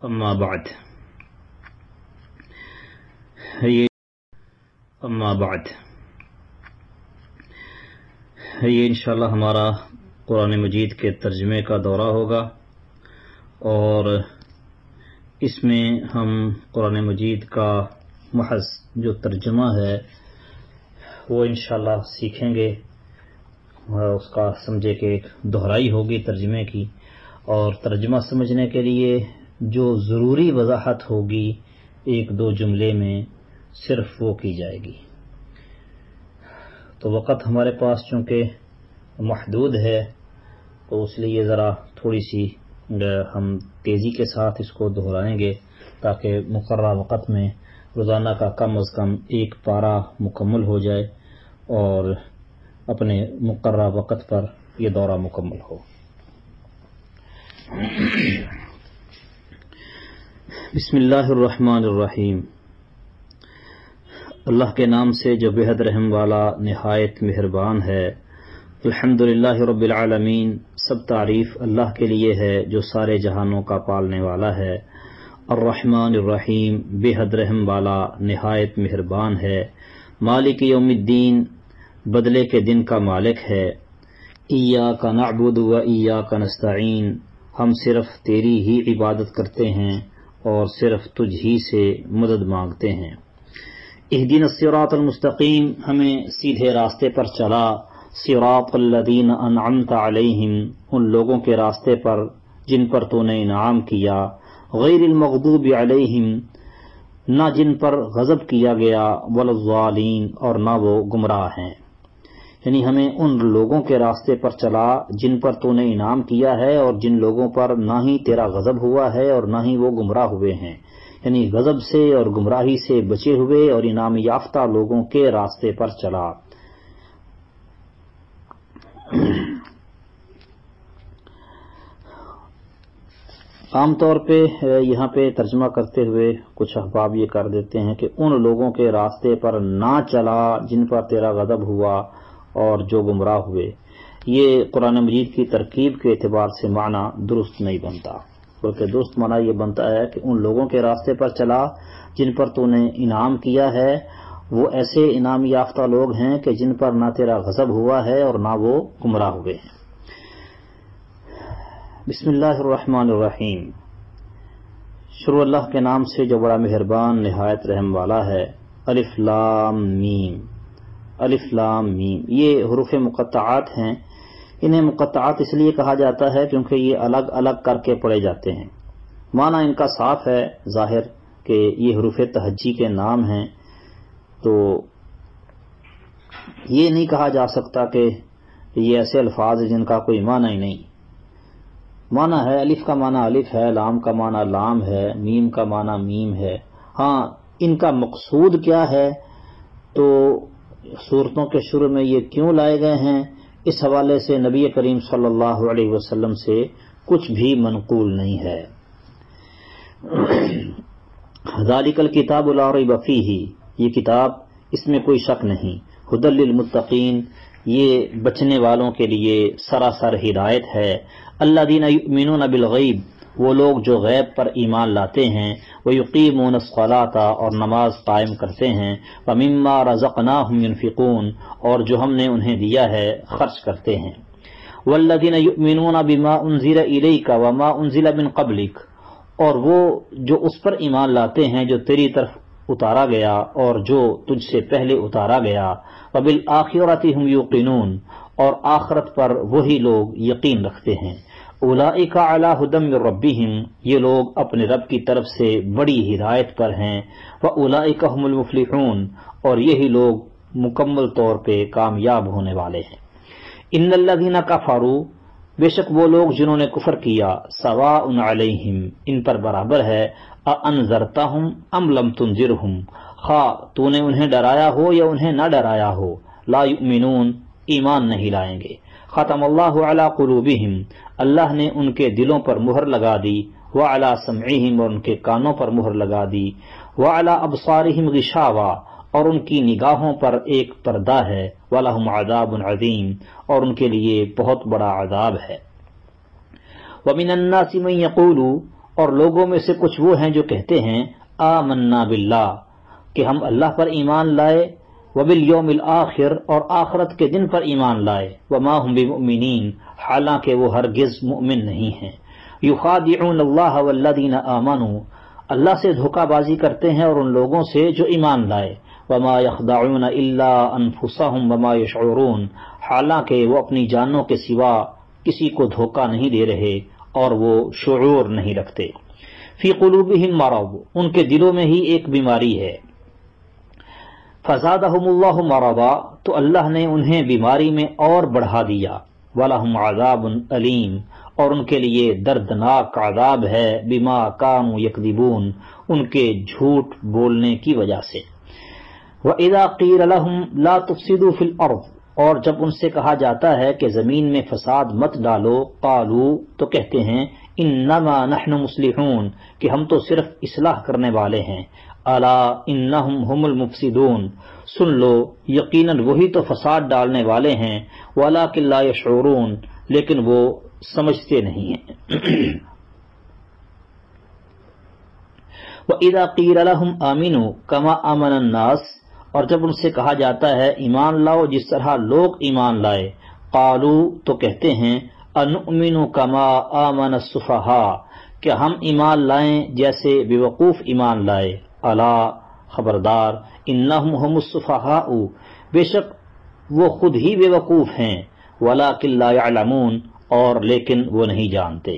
اما بعد یہ انشاءاللہ ہمارا قرآن مجید کے ترجمے کا دورہ ہوگا، اور اس میں ہم قرآن مجید کا محض جو ترجمہ ہے وہ انشاءاللہ سیکھیں گے، اس کا سمجھے کہ ایک دہرائی ہوگی ترجمے کی، اور ترجمہ سمجھنے کے لیے جو ضروری وضاحت ہوگی ایک دو جملے میں صرف وہ کی جائے گی۔ تو وقت ہمارے پاس چونکہ محدود ہے تو اس لیے ذرا تھوڑی سی ہم تیزی کے ساتھ اس کو دہرائیں گے تاکہ مقررہ وقت میں روزانہ کا کم از کم ایک پارہ مکمل ہو جائے اور اپنے مقررہ وقت پر یہ دورہ مکمل ہو۔ بسم اللہ الرحمن الرحیم۔ اللہ کے نام سے جو بے حد رحم والا نہایت مہربان ہے۔ الحمدللہ رب العالمین، سب تعریف اللہ کے لیے ہے جو سارے جہانوں کا پالنے والا ہے۔ الرحمن الرحیم، بے حد رحم والا نہایت مہربان ہے۔ مالک یوم الدین، بدلے کے دن کا مالک ہے۔ ایاک نعبد و ایاک نستعین، ہم صرف تیری ہی عبادت کرتے ہیں اور صرف تجھ ہی سے مدد مانگتے ہیں۔ اہدنا الصراط المستقیم، ہمیں سیدھے راستے پر چلا۔ صراط الذین انعمت علیہم، ان لوگوں کے راستے پر جن پر تو نے انعام کیا۔ غیر المغضوب علیہم، نہ جن پر غضب کیا گیا، ولا الضالین، اور نہ وہ گمراہ ہیں۔ یعنی ہمیں ان لوگوں کے راستے پر چلا جن پر تو نے انعام کیا ہے، اور جن لوگوں پر نہ ہی تیرا غضب ہوا ہے اور نہ ہی وہ گمراہ ہوئے ہیں، یعنی غضب سے اور گمراہی سے بچے ہوئے اور انعام یافتہ لوگوں کے راستے پر چلا۔ عام طور پہ یہاں پہ ترجمہ کرتے ہوئے کچھ احباب یہ کر دیتے ہیں کہ ان لوگوں کے راستے پر نہ چلا جن پر تیرا غضب ہوا اور جو گمراہ ہوئے۔ یہ قرآن مجید کی ترکیب کے اعتبار سے معنی درست نہیں بنتا، بلکہ درست معنی یہ بنتا ہے کہ ان لوگوں کے راستے پر چلا جن پر تو نے انعام کیا ہے، وہ ایسے انعام یافتہ لوگ ہیں کہ جن پر نہ تیرا غضب ہوا ہے اور نہ وہ گمراہ ہوئے ہیں۔ بسم اللہ الرحمن الرحیم، شروع اللہ کے نام سے جو بڑا مہربان نہایت رحم والا ہے۔ الف لام میم، الف لام میم، یہ حروف مقطعات ہیں۔ انہیں مقطعات اس لیے کہا جاتا ہے کیونکہ یہ الگ الگ کر کے پڑھے جاتے ہیں۔ معنی ان کا صاف ہے، ظاہر کہ یہ حروف تہجی کے نام ہیں، تو یہ نہیں کہا جا سکتا کہ یہ ایسے الفاظ ہیں جن کا کوئی معنی ہی نہیں۔ معنی ہے، الف کا معنی الف ہے، لام کا معنی لام ہے، میم کا معنی میم ہے۔ ہاں، ان کا مقصود کیا ہے، تو سورتوں کے شروع میں یہ کیوں لائے گئے ہیں، اس حوالے سے نبی کریم صلی اللہ علیہ وسلم سے کچھ بھی منقول نہیں ہے۔ ذالک الکتاب لا ریب فیہ، یہ کتاب اس میں کوئی شک نہیں۔ ھدی للمتقین، یہ بچنے والوں کے لیے سراسر ہدایت ہے۔ الذین یؤمنون بالغیب، وہ لوگ جو غیب پر ایمان لاتے ہیں، ویقیمون الصلاۃ، اور نماز قائم کرتے ہیں، ومما رزقناہم ینفقون، اور جو ہم نے انہیں دیا ہے خرچ کرتے ہیں۔ والذین یؤمنون بما انزل الیک وما انزل من قبلک، اور وہ جو اس پر ایمان لاتے ہیں جو تیری طرف اتارا گیا اور جو تجھ سے پہلے اتارا گیا۔ وبالآخرۃ ہم یوقنون، اور آخرت پر وہی لوگ یقین رکھتے ہیں۔ اولئک علی ھدی من ربہم، یہ لوگ اپنے رب کی طرف سے بڑی ہدایت پر ہیں۔ واولئک ھم المفلحون، اور یہی لوگ مکمل طور پہ کامیاب ہونے والے ہیں۔ ان الذین کفروا، بے شک وہ لوگ جنہوں نے کفر کیا، سواء علیہم، ان پر برابر ہے، اانذرتہم ام لم تنذرہم، خواہ تو نے انہیں ڈرایا ہو یا انہیں نہ ڈرایا ہو، لا یؤمنون، ایمان نہیں لائیں گے۔ ختم اللہ علی قلوبہم، اللہ نے ان کے دلوں پر مہر لگا دی، وعلی سمعہم، اور ان کے کانوں پر مہر لگا دی، وعلی ابصارہم غشاوہ، اور ان کی نگاہوں پر ایک پردہ ہے، وَلَهُمْ عَذَابٌ عَظِيمٌ، اور ان کے لیے بہت بڑا عذاب ہے۔ وَمِنَ النَّاسِ مَن يَقُولُ، اور لوگوں میں سے کچھ وہ ہیں جو کہتے ہیں آمنا باللہ کہ ہم اللہ پر ایمان لائے، وبالیوم الآخر اور آخرت کے دن پر ایمان لائے، وما ہم بمؤمنین حالانکہ وہ ہرگز مؤمن نہیں ہیں، یخادعون اللہ والذین آمنوا اللہ سے دھوکہ بازی کرتے ہیں اور ان لوگوں سے جو ایمان لائے، وما یخدعون الا انفسهم وما یشعرون حالانکہ وہ اپنی جانوں کے سوا کسی کو دھوکہ نہیں دے رہے اور وہ شعور نہیں رکھتے۔ فی قلوبہم مرض ان کے دلوں میں ہی ایک بیماری ہے، فزادہم اللہ مرضا تو اللہ نے انہیں بیماری میں اور بڑھا دیا، ولہم عذاب علیم اور ان کے لیے دردناک عذاب ہے، بما کانوا یکذبون ان کے جھوٹ بولنے کی وجہ سے۔ وَإِذَا قِيلَ لَهُمْ لَا تُفْسِدُوا فِي الْأَرْضِ اور جب ان سے کہا جاتا ہے کہ زمین میں فساد مت ڈالو، قالوا تو کہتے ہیں انما نحن مصلحون کہ ہم تو صرف اصلاح کرنے والے ہیں، الا انہم هم المفسدون سن لو یقیناً وہی تو فساد ڈالنے والے ہیں، ولکن لا یشعرون لیکن وہ سمجھتے نہیں ہیں۔ وَإِذَا قِيلَ لَهُمْ آمِنُوا كَمَا آمَنَ النَّاسُ اور جب ان سے کہا جاتا ہے ایمان لاؤ جس طرح لوگ ایمان لائے، قالوا تو کہتے ہیں انؤمن کما آمن السفہاء کہ ہم ایمان لائیں جیسے بیوقوف ایمان لائے، الا خبردار انہم هم السفہاء بے شک وہ خود ہی بیوقوف ہیں، ولکن لا یعلمون اور لیکن وہ نہیں جانتے۔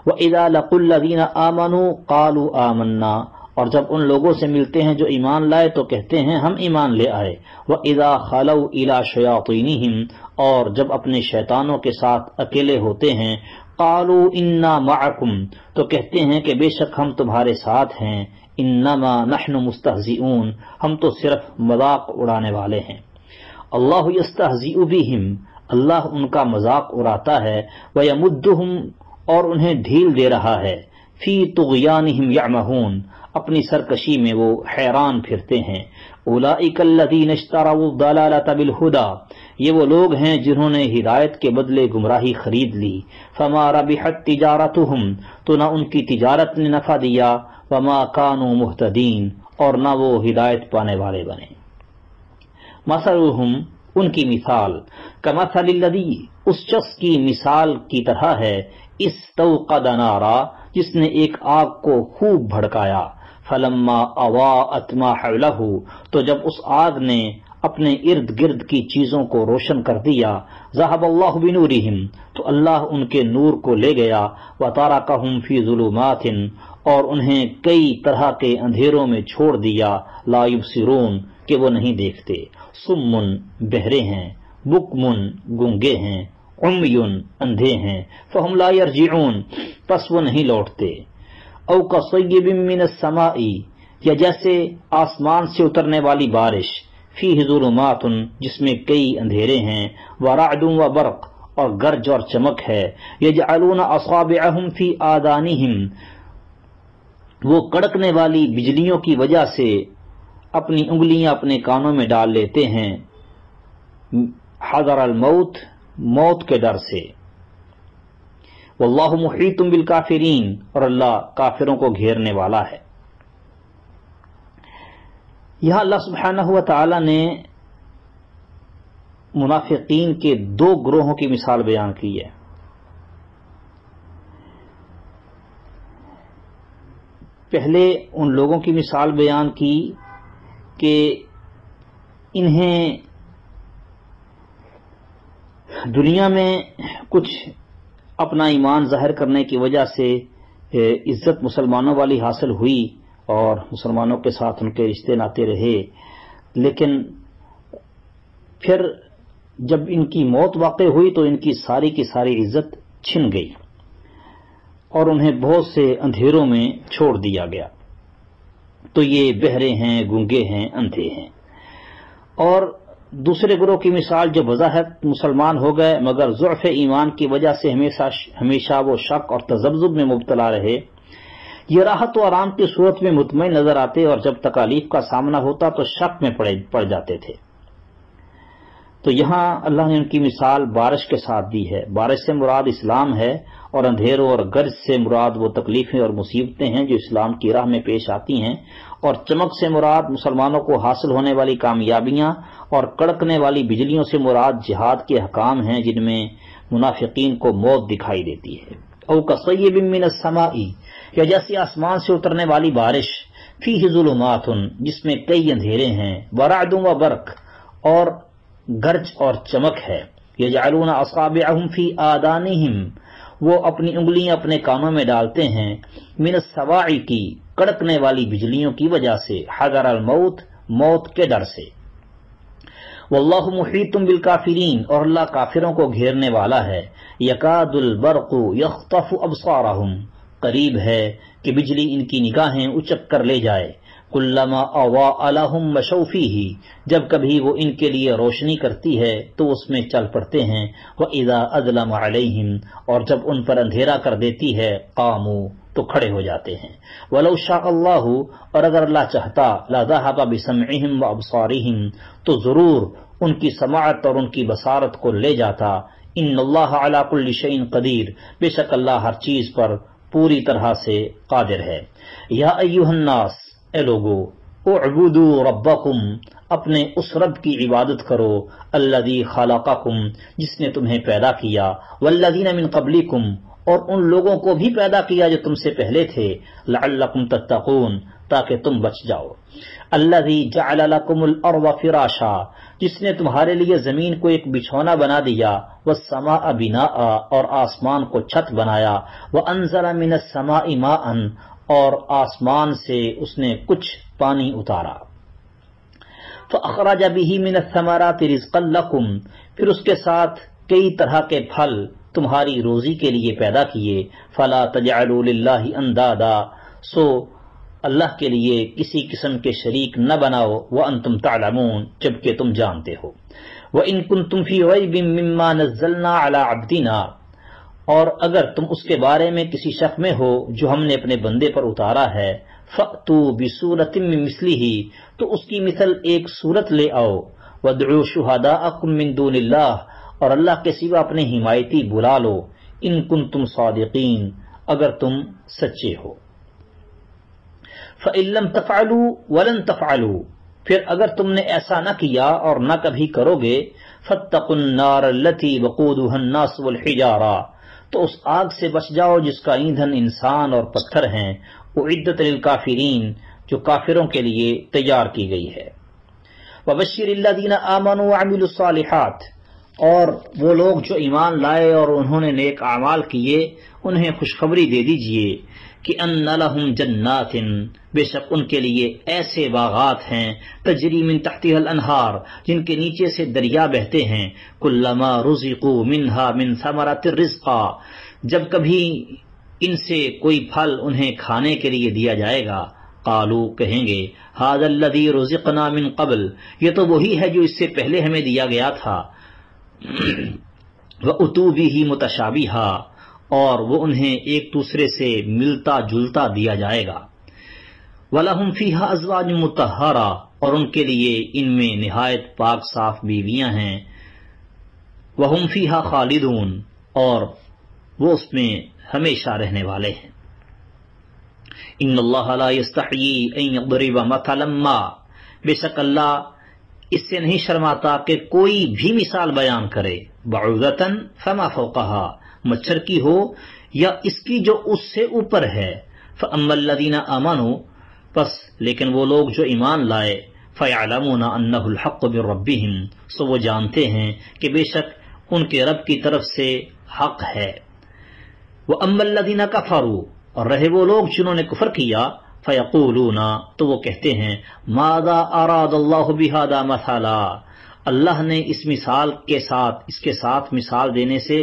وَإِذَا لَقُوا الَّذِينَ آمَنُوا قَالُوا آمَنَّا اور جب ان لوگوں سے ملتے ہیں جو ایمان لائے تو کہتے ہیں ہم ایمان لے آئے۔ وَإِذَا خَلَوْا إِلَى شَيَاطِينِهِمْ اور جب اپنے شیطانوں کے ساتھ اکیلے ہوتے ہیں، قَالُوا إِنَّا مَعَكُمْ تو کہتے ہیں کہ بے شک ہم تمہارے ساتھ ہیں، إِنَّمَا نَحْنُ مُسْتَهْزِئُونَ ہم تو صرف مذاق اڑانے والے ہیں۔ اللہ يَسْتَهْزِئُ بِهِمْ اللہ ان کا مذاق اڑاتا ہے، وَيَمُدُّهُمْ اور انہیں ڈھیل دے رہا ہے، فی طغیانہم یعمہون اپنی سرکشی میں وہ حیران پھرتے ہیں۔ اولئک الذین اشتروا الضلالۃ بالہدی یہ وہ لوگ ہیں جنہوں نے ہدایت کے بدلے گمراہی خرید لی، فما ربحت تجارتہم تو نہ ان کی تجارت نے نفع دیا، وما کانوا مہتدین اور نہ وہ ہدایت پانے والے بنے۔ مثلہم ان کی مثال، کمثل الذی اس شخص کی مثال کی طرح ہے، استوقد نارا جس نے ایک آگ کو خوب بھڑکایا، فلما اضاءت ما حولہ تو جب اس آگ نے اپنے ارد گرد کی چیزوں کو روشن کر دیا، ذهب اللہ بنورہم تو اللہ ان کے نور کو لے گیا، وترکہم فی ظلمات اور انہیں کئی طرح کے اندھیروں میں چھوڑ دیا، لا یبصرون کہ وہ نہیں دیکھتے، صم بہرے ہیں، بکم گونگے ہیں، عمی اندھے ہیں، فہم لا یرجعون پس وہ نہیں لوٹتے، او کصیب من السماء یا جیسے آسمان سے اترنے والی بارش، فیہ ظلمات جس میں کئی اندھیرے ہیں، ورعد و برق اور گرج اور چمک ہے، یجعلون اصابعہم فی آذانہم وہ کڑکنے والی بجلیوں کی وجہ سے اپنی انگلیاں اپنے کانوں میں ڈال لیتے ہیں، حذر الموت موت کے ڈر سے، واللہ محیط بالکافرین اور اللہ کافروں کو گھیرنے والا ہے۔ یہاں اللہ سبحانہ و تعالی نے منافقین کے دو گروہوں کی مثال بیان کی ہے۔ پہلے ان لوگوں کی مثال بیان کی کہ انہیں دنیا میں کچھ اپنا ایمان ظاہر کرنے کی وجہ سے عزت مسلمانوں والی حاصل ہوئی اور مسلمانوں کے ساتھ ان کے رشتے ناتے رہے، لیکن پھر جب ان کی موت واقع ہوئی تو ان کی ساری عزت چھن گئی اور انہیں بہت سے اندھیروں میں چھوڑ دیا گیا۔ تو یہ بہرے ہیں، گونگے ہیں، اندھے ہیں۔ اور دوسرے گروہ کی مثال جو بظاہر مسلمان ہو گئے مگر ضعف ایمان کی وجہ سے ہمیشہ وہ شک اور تذبذب میں مبتلا رہے، یہ راحت و آرام کی صورت میں مطمئن نظر آتے اور جب تکالیف کا سامنا ہوتا تو شک میں پڑ جاتے تھے۔ تو یہاں اللہ نے ان کی مثال بارش کے ساتھ دی ہے۔ بارش سے مراد اسلام ہے اور اندھیروں اور گرج سے مراد وہ تکلیفیں اور مصیبتیں ہیں جو اسلام کی راہ میں پیش آتی ہیں، اور چمک سے مراد مسلمانوں کو حاصل ہونے والی کامیابیاں، اور کڑکنے والی بجلیوں سے مراد جہاد کے احکام ہیں جن میں منافقین کو موت دکھائی دیتی ہے۔ او کصیب من السماء، یا جیسے آسمان سے اترنے والی بارش، فیہ ظلمات، جس میں کئی اندھیرے ہیں، ورعد و برق، اور گرج اور چمک ہے، یجعلون اصابعهم فی آذانہم، وہ اپنی انگلیاں اپنے کانوں میں ڈالتے ہیں، من الصواعق، کڑکنے والی بجلیوں کی وجہ سے، حذر الموت، موت کے ڈر سے۔ واللہ محیط بالکافرین، اور اللہ کافروں کو گھیرنے والا ہے۔ یکاد البرق یخطف ابصارہم، قریب ہے کہ بجلی ان کی نگاہیں اچک کر لے جائے۔ کلما اضاء لهم مشوا فیہ، جب کبھی وہ ان کے لیے روشنی کرتی ہے تو اس میں چل پڑتے ہیں۔ وَإِذَا أَظْلَمَ عَلَيْهِمْ، اور جب ان پر اندھیرا کر دیتی ہے، قاموا، تو کھڑے ہو جاتے ہیں۔ وَلَوْ شَاءَ اللَّهُ، اور اگر اللہ چاہتا، لَذَهَبَ بِسَمْعِهِمْ وَأَبْصَارِهِمْ، تو ضرور ان کی سماعت اور ان کی بصارت کو لے جاتا۔ ان اللہ علی کل شیء قدیر، بے شک اللہ ہر چیز پر پوری طرح سے قادر ہے۔ یا ایھا الناس، اے لوگو، اعبدوا ربکم، اپنے اس رب کی عبادت کرو، الذی خلقکم، جس نے تمہیں پیدا کیا، والذین من قبلکم، اور ان لوگوں کو بھی پیدا کیا جو تم سے پہلے تھے، لعلکم تتقون، تاکہ تم بچ جاؤ۔ الذی جعل لکم الارض فراشا، جس نے تمہارے لیے زمین کو ایک بچھونا بنا دیا، والسماء بناء، اور آسمان کو چھت بنایا، وانزل من السماء ماء، اور آسمان سے اس نے کچھ پانی اتارا، فاخرج به من الثمرات رزقا لکم، پھر اس کے ساتھ کئی طرح کے پھل تمہاری روزی کے لیے پیدا کیے، فلا تجعلوا للہ اندادا، سو اللہ کے لیے کسی قسم کے شریک نہ بناؤ، وانتم تعلمون، جبکہ تم جانتے ہو۔ وَإِن كُنتُمْ فِي رَيْبٍ مِّمَّا نَزَّلْنَا عَلَىٰ عَبْدِنَا، اور اگر تم اس کے بارے میں کسی شک میں ہو جو ہم نے اپنے بندے پر اتارا ہے، فَأْتُوا بِسُورَةٍ مِّن مِّثْلِهِ، تو اس کی مثل ایک صورت لے آؤ، وَادْعُوا شُهَدَاءَكُم مِّن دُونِ اللَّهِ، اور اللہ کے سوا اپنے حمایتی بلا لو، ان کنتم صادقین، اگر تم سچے ہو۔ فَإِن لَّمْ تَفْعَلُوا وَلَن تَفْعَلُوا، پھر اگر تم نے ایسا نہ کیا اور نہ کبھی کرو گے، فَاتَّقُوا النَّارَ الَّتِي وَقُودُهَا النَّاسُ وَالْحِجَارَةُ، تو اس آگ سے بچ جاؤ جس کا ایندھن انسان اور پتھر ہیں، اعدت للکافرین، جو کافروں کے لیے تیار کی گئی ہے۔ وَبَشِّرِ الَّذِينَ آمَنُوا وَعَمِلُوا الصَّالِحَاتِ، اور وہ لوگ جو ایمان لائے اور انہوں نے نیک اعمال کیے، انہیں خوشخبری دے دیجئے کہ ان لہم جنات، بے شک ان کے لیے ایسے باغات ہیں، تجری من تحتها الانہار، جن کے نیچے سے دریا بہتے ہیں، کلما رزقوا منها من ثمرۃ الرزقا، جب کبھی ان سے کوئی پھل انہیں کھانے کے لیے دیا جائے گا، قالوا، کہیں گے، ھذا الذی رزقنا من قبل، یہ تو وہی ہے جو اس سے پہلے ہمیں دیا گیا تھا، وَأُتُوا بِهِ مُتَشَابِهًا، اور وہ انہیں ایک دوسرے سے ملتا جلتا دیا جائے گا، وَلَهُمْ فِيهَا أَزْوَاجٌ مُطَهَّرَةٌ، اور ان کے لیے ان میں نہایت پاک صاف بیویاں ہیں، وَهُمْ فِيهَا خَالِدُونَ، اور وہ اس میں ہمیشہ رہنے والے ہیں۔ ان اللہ لا یستحیی ان یضرب مثلا ما، بے شک اللہ اس سے نہیں شرماتا کہ کوئی بھی مثال بیان کرے، بعوضۃ فما فوقها، مچھر کی ہو یا اس کی جو اس سے اوپر ہے، فاما الذین آمنوا، پس لیکن وہ لوگ جو ایمان لائے، فیعلمون انہ الحق من ربہم، سو وہ جانتے ہیں کہ بے شک ان کے رب کی طرف سے حق ہے، واما الذین کفروا، اور رہے وہ لوگ جنہوں نے کفر کیا، فیقولون، تو وہ کہتے ہیں، ماذا اراد اللہ بہذا مثلا، اللہ نے اس مثال کے ساتھ، اس کے ساتھ مثال دینے سے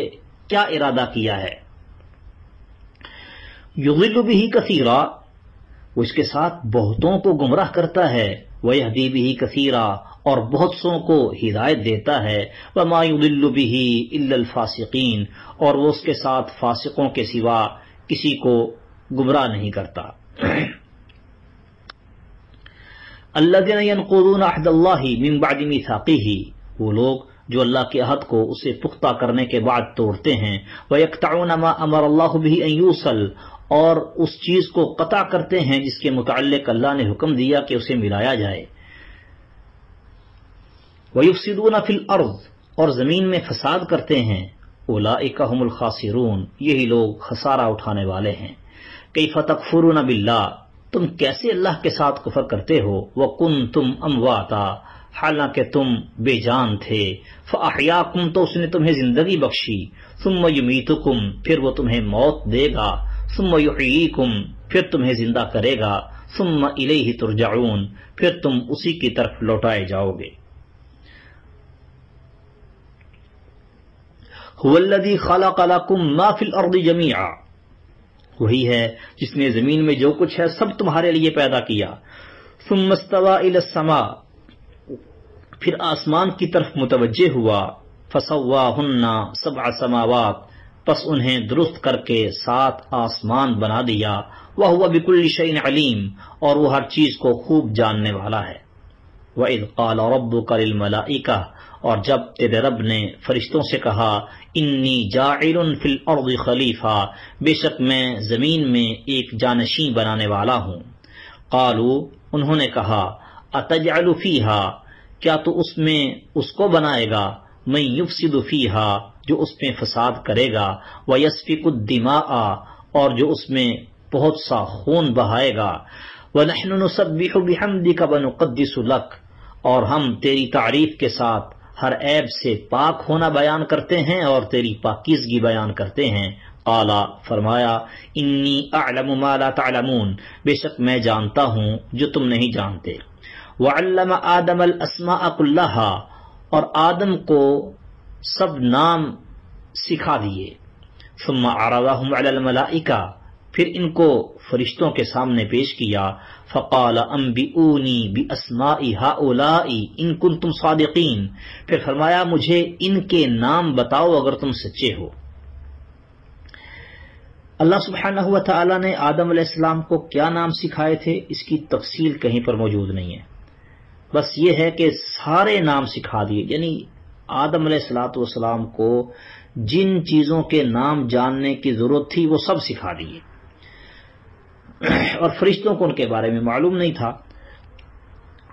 کیا ارادہ کیا ہے؟ یضل بہ کثیرا، وہ اس کے ساتھ بہتوں کو گمراہ کرتا ہے، ویہدی بہ کثیرا، اور بہت سوں کو ہدایت دیتا ہے، وما یضل بہ الا الفاسقین، اور وہ اس کے ساتھ فاسقوں کے سوا کسی کو گمراہ نہیں کرتا۔ الذین ینقضون عہد اللہ من بعد میثاقہ، وہ لوگ جو اللہ کے عہد کو اسے پختہ کرنے کے بعد توڑتے ہیں، وَيَقْطَعُونَ مَا أَمَرَ اللَّهُ بِهِ أَن يُوصَلَ، اور اس چیز کو قطع کرتے ہیں جس کے متعلق اللہ نے حکم دیا کہ اسے ملایا جائے، وَيُفْسِدُونَ فِي الْأَرْضِ، اور زمین میں فساد کرتے ہیں، أُولَئِكَ هُمُ الْخَاسِرُونَ، یہی لوگ خسارہ اٹھانے والے ہیں۔ کیف تکفرون باللہ، تم کیسے اللہ کے ساتھ کفر کرتے ہو، وکنتم امواتا، حالانکہ تم بے جان تھے، فاحیاکم، تو اس نے تمہیں زندگی بخشی، ثم یمیتکم، پھر وہ تمہیں موت دے گا، ثم یحییکم، پھر تمہیں زندہ کرے گا، ثم الیہ ترجعون، پھر تم اسی کی طرف لوٹائے جاؤ گے۔ هو الذی خلق لکم ما فی الارض جمیعا، وہی ہے جس نے زمین میں جو کچھ ہے سب تمہارے لیے پیدا کیا، ثم استوى الى السماء، پھر آسمان کی طرف متوجہ ہوا، فسواہن سبع سماوات، پس انہیں درست کر کے 7 آسمان بنا دیا، وہو بکل شیء علیم، اور وہ ہر چیز کو خوب جاننے والا ہے۔ وَإِذْ قَالَ رَبُّكَ لِلْمَلَائِكَةِ، اور جب تیرے رب نے فرشتوں سے کہا، انی جاعل فی الارض خلیفہ، بے شک میں زمین میں ایک جانشین بنانے والا ہوں۔ قالوا، انہوں نے کہا، اتجعل فیہا، کیا تو اس میں اس کو بنائے گا، من یفسد فیہا، جو اس میں فساد کرے گا، ویسفک الدماء، اور جو اس میں بہت سا خون بہائے گا، ونحن نسبح بحمدک ونقدس لک، اور ہم تیری تعریف کے ساتھ ہر عیب سے پاک ہونا بیان کرتے ہیں اور تیری پاکیزگی بیان کرتے ہیں۔ قال، فرمایا، انی اعلم ما لا تعلمون، بے شک میں جانتا ہوں جو تم نہیں جانتے۔ وعلم آدم الاسماء کلہا، اور آدم کو سب نام سکھا دیے۔ ثم عرضهم علی الملائکہ، پھر ان کو فرشتوں کے سامنے پیش کیا۔ فقال انبئونی باسماء ہؤلاء ان کنتم صادقین، پھر فرمایا مجھے ان کے نام بتاؤ اگر تم سچے ہو۔ اللہ سبحانہ و تعالی نے آدم علیہ السلام کو کیا نام سکھائے تھے اس کی تفصیل کہیں پر موجود نہیں ہے، بس یہ ہے کہ سارے نام سکھا دیے، یعنی آدم علیہ السلام کو جن چیزوں کے نام جاننے کی ضرورت تھی وہ سب سکھا دیے، اور فرشتوں کو ان کے بارے میں معلوم نہیں تھا۔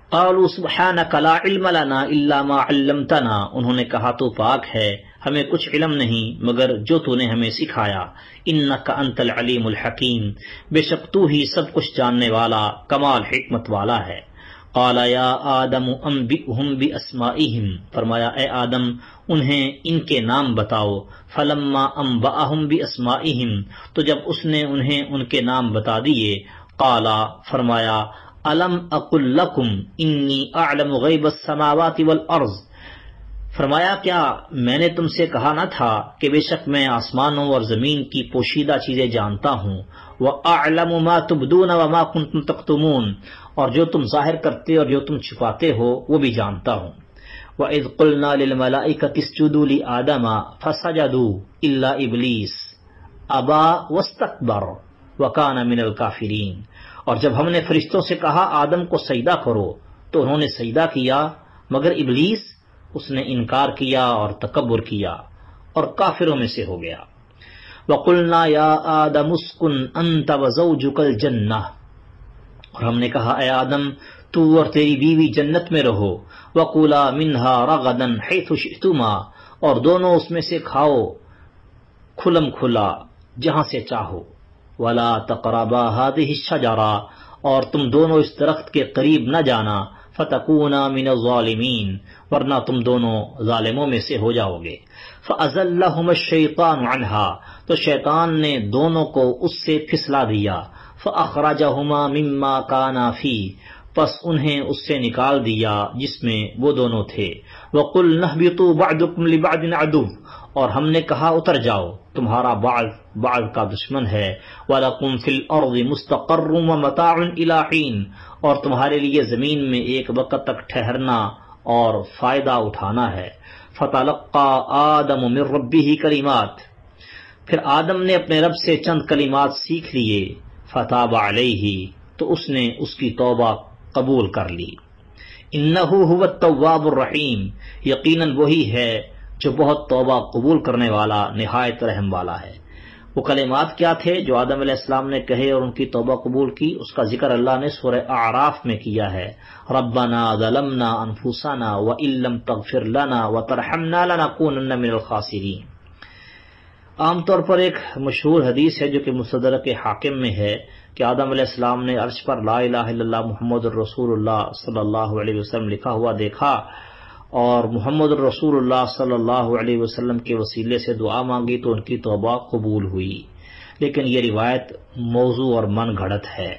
قالوا سبحانک لا علم لنا الا ما علمتنا، انہوں نے کہا تو پاک ہے، ہمیں کچھ علم نہیں مگر جو تو نے ہمیں سکھایا۔ انک انت العلیم الحکیم، بے شک تو ہی سب کچھ جاننے والا کمال حکمت والا ہے۔ قال یا آدم انبئهم باسمائهم، فرمایا اے آدم انہیں ان کے نام بتاؤ۔ فلما انبأهم باسمائهم، تو جب اس نے انہیں ان کے نام بتا دیے، قال، فرمایا، الم اقل لکم انی اعلم غیب السماوات والارض، فرمایا کیا میں نے تم سے کہا نہ تھا کہ بے شک میں آسمانوں اور زمین کی پوشیدہ چیزیں جانتا ہوں، وَأَعْلَمُ مَا تُبْدُونَ وَمَا كُنْتُمْ تَكْتُمُونَ، اور جو تم ظاہر کرتے اور جو تم چھپاتے ہو وہ بھی جانتا ہوں۔ وَإِذْ قُلْنَا لِلْمَلَائِكَةِ اسْجُدُوا لِآدَمَ فَسَجَدُوا إِلَّا إِبْلِيسَ أَبَى وَاسْتَكْبَرَ وَكَانَ مِنَ الْكَافِرِينَ، اور جب ہم نے فرشتوں سے کہا آدم کو سجدہ کرو تو انہوں نے سجدہ کیا مگر ابلیس، اس نے انکار کیا اور تکبر کیا اور کافروں میں سے ہو گیا۔ وَقُلْنَا يَا آدَمُ اسْكُنْ أَنْتَ وَزَوْجُكَ الْجَنَّةَ، اور ہم نے کہا اے آدم تو اور تیری بیوی جنت میں رہو، وَقُلَا مِنْهَا رَغَدًا حَيْثُ شِئْتُمَا، اور دونوں اس میں سے کھاؤ کھلم کھلا جہاں سے چاہو، وَلَا تَقْرَبَا هَذِهِ الشَّجَرَةَ، اور تم دونوں اس درخت کے قریب نہ جانا، فَتَكُونَا مِنَ الظَّالِمِينَ، ورنہ تم دونوں ظالموں میں سے ہو جاؤ گے۔ فَأَزَلَّهُمَا الشَّيْطَانُ عَنْهَا، تو شیطان نے دونوں کو اس سے پھسلا دیا، فَأَخْرَجَهُمَا مِمَّا كَانَا فِيهِ، پس انہیں اس سے نکال دیا جس میں وہ دونوں تھے۔ وَقُلْنَا اهْبِطُوا بَعْضُكُمْ لِبَعْضٍ عَدُوٌّ، اور ہم نے کہا اتر جاؤ تمہارا بعض کا دشمن ہے۔ وَلَكُمْ فِي الْأَرْضِ مُسْتَقَرٌّ وَمَتَاعٌ إِلَىٰ حِينٍ، اور تمہارے لیے زمین میں ایک وقت تک ٹھہرنا اور فائدہ اٹھانا ہے۔ فَتَلَقَّىٰ آدَمُ مِن رَبِّهِ کلمات، پھر آدم نے اپنے رب سے چند کلمات سیکھ لیے، فَتَابَ عَلَيْهِ، تو اس نے اس کی توبہ قبول کر لی۔ انہ هو التواب الرحیم، یقیناً وہی ہے جو بہت توبہ قبول کرنے والا نہایت رحم والا ہے۔ وہ کلمات کیا تھے جو آدم علیہ السلام نے کہے اور ان کی توبہ قبول کی؟ اس کا ذکر اللہ نے سورہ اعراف میں کیا ہے، ربنا ظلمنا انفسنا وان لم تغفر لنا وترحمنا لنکونن من الخاسرین۔ عام طور پر ایک مشہور حدیث ہے جو کہ مستدرک حاکم میں ہے کہ آدم علیہ السلام نے عرش پر لا الہ الا اللہ محمد الرسول اللہ صلی اللہ علیہ وسلم لکھا ہوا دیکھا اور محمد الرسول اللہ صلی اللہ علیہ وسلم کے وسیلے سے دعا مانگی تو ان کی توبہ قبول ہوئی، لیکن یہ روایت موضوع اور من گھڑت ہے۔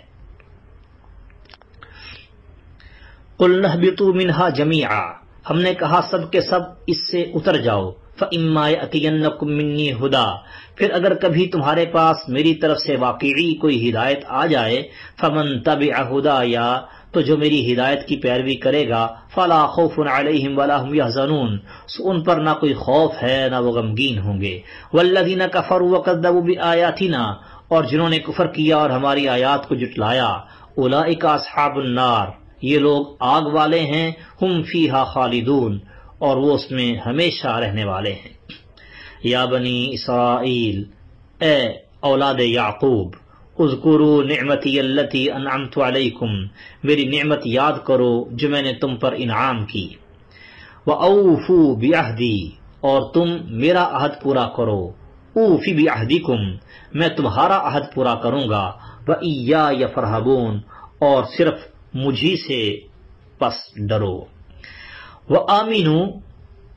قُلْنَا اهْبِطُوا مِنْهَا جَمِيعًا، ہم نے کہا سب کے سب اس سے اتر جاؤ، فَإِمَّا يَأْتِيَنَّكُم مِّنِّي هُدًى، پھر اگر کبھی تمہارے پاس میری طرف سے واقعی کوئی ہدایت آ جائے، فَمَن تَبِعَ هُدَايَا، تو جو میری ہدایت کی پیروی کرے گا، فَلَا خَوْفٌ عَلَيْهِمْ وَلَا هُمْ يَحْزَنُونَ، سو ان پر نہ کوئی خوف ہے نہ وہ غمگین ہوں گے۔ وَالَّذِينَ كَفَرُوا وَكَذَّبُوا بِآيَاتِنَا، اور جنہوں نے کفر کیا اور ہماری آیات کو جھٹلایا، أُولَئِكَ أَصْحَابُ النَّارِ، یہ لوگ آگ والے ہیں، ہم فیہا خالدون، اور وہ اس میں ہمیشہ رہنے والے ہیں۔ یا بنی اسرائیل، اے اولاد یعقوب، اذکروا نعمتی التی انعمت علیکم، میری نعمت یاد کرو جو میں نے تم پر انعام کی۔ وَأَوْفُوا بِعَهْدِي، اور تم میرا عہد پورا کرو۔ اوفی بعہدکم، میں تمہارا عہد پورا کروں گا۔ وَإِيَّايَ فَارْهَبُونَ، اور صرف مجھی سے پس ڈرو۔ وَآمِنُوا،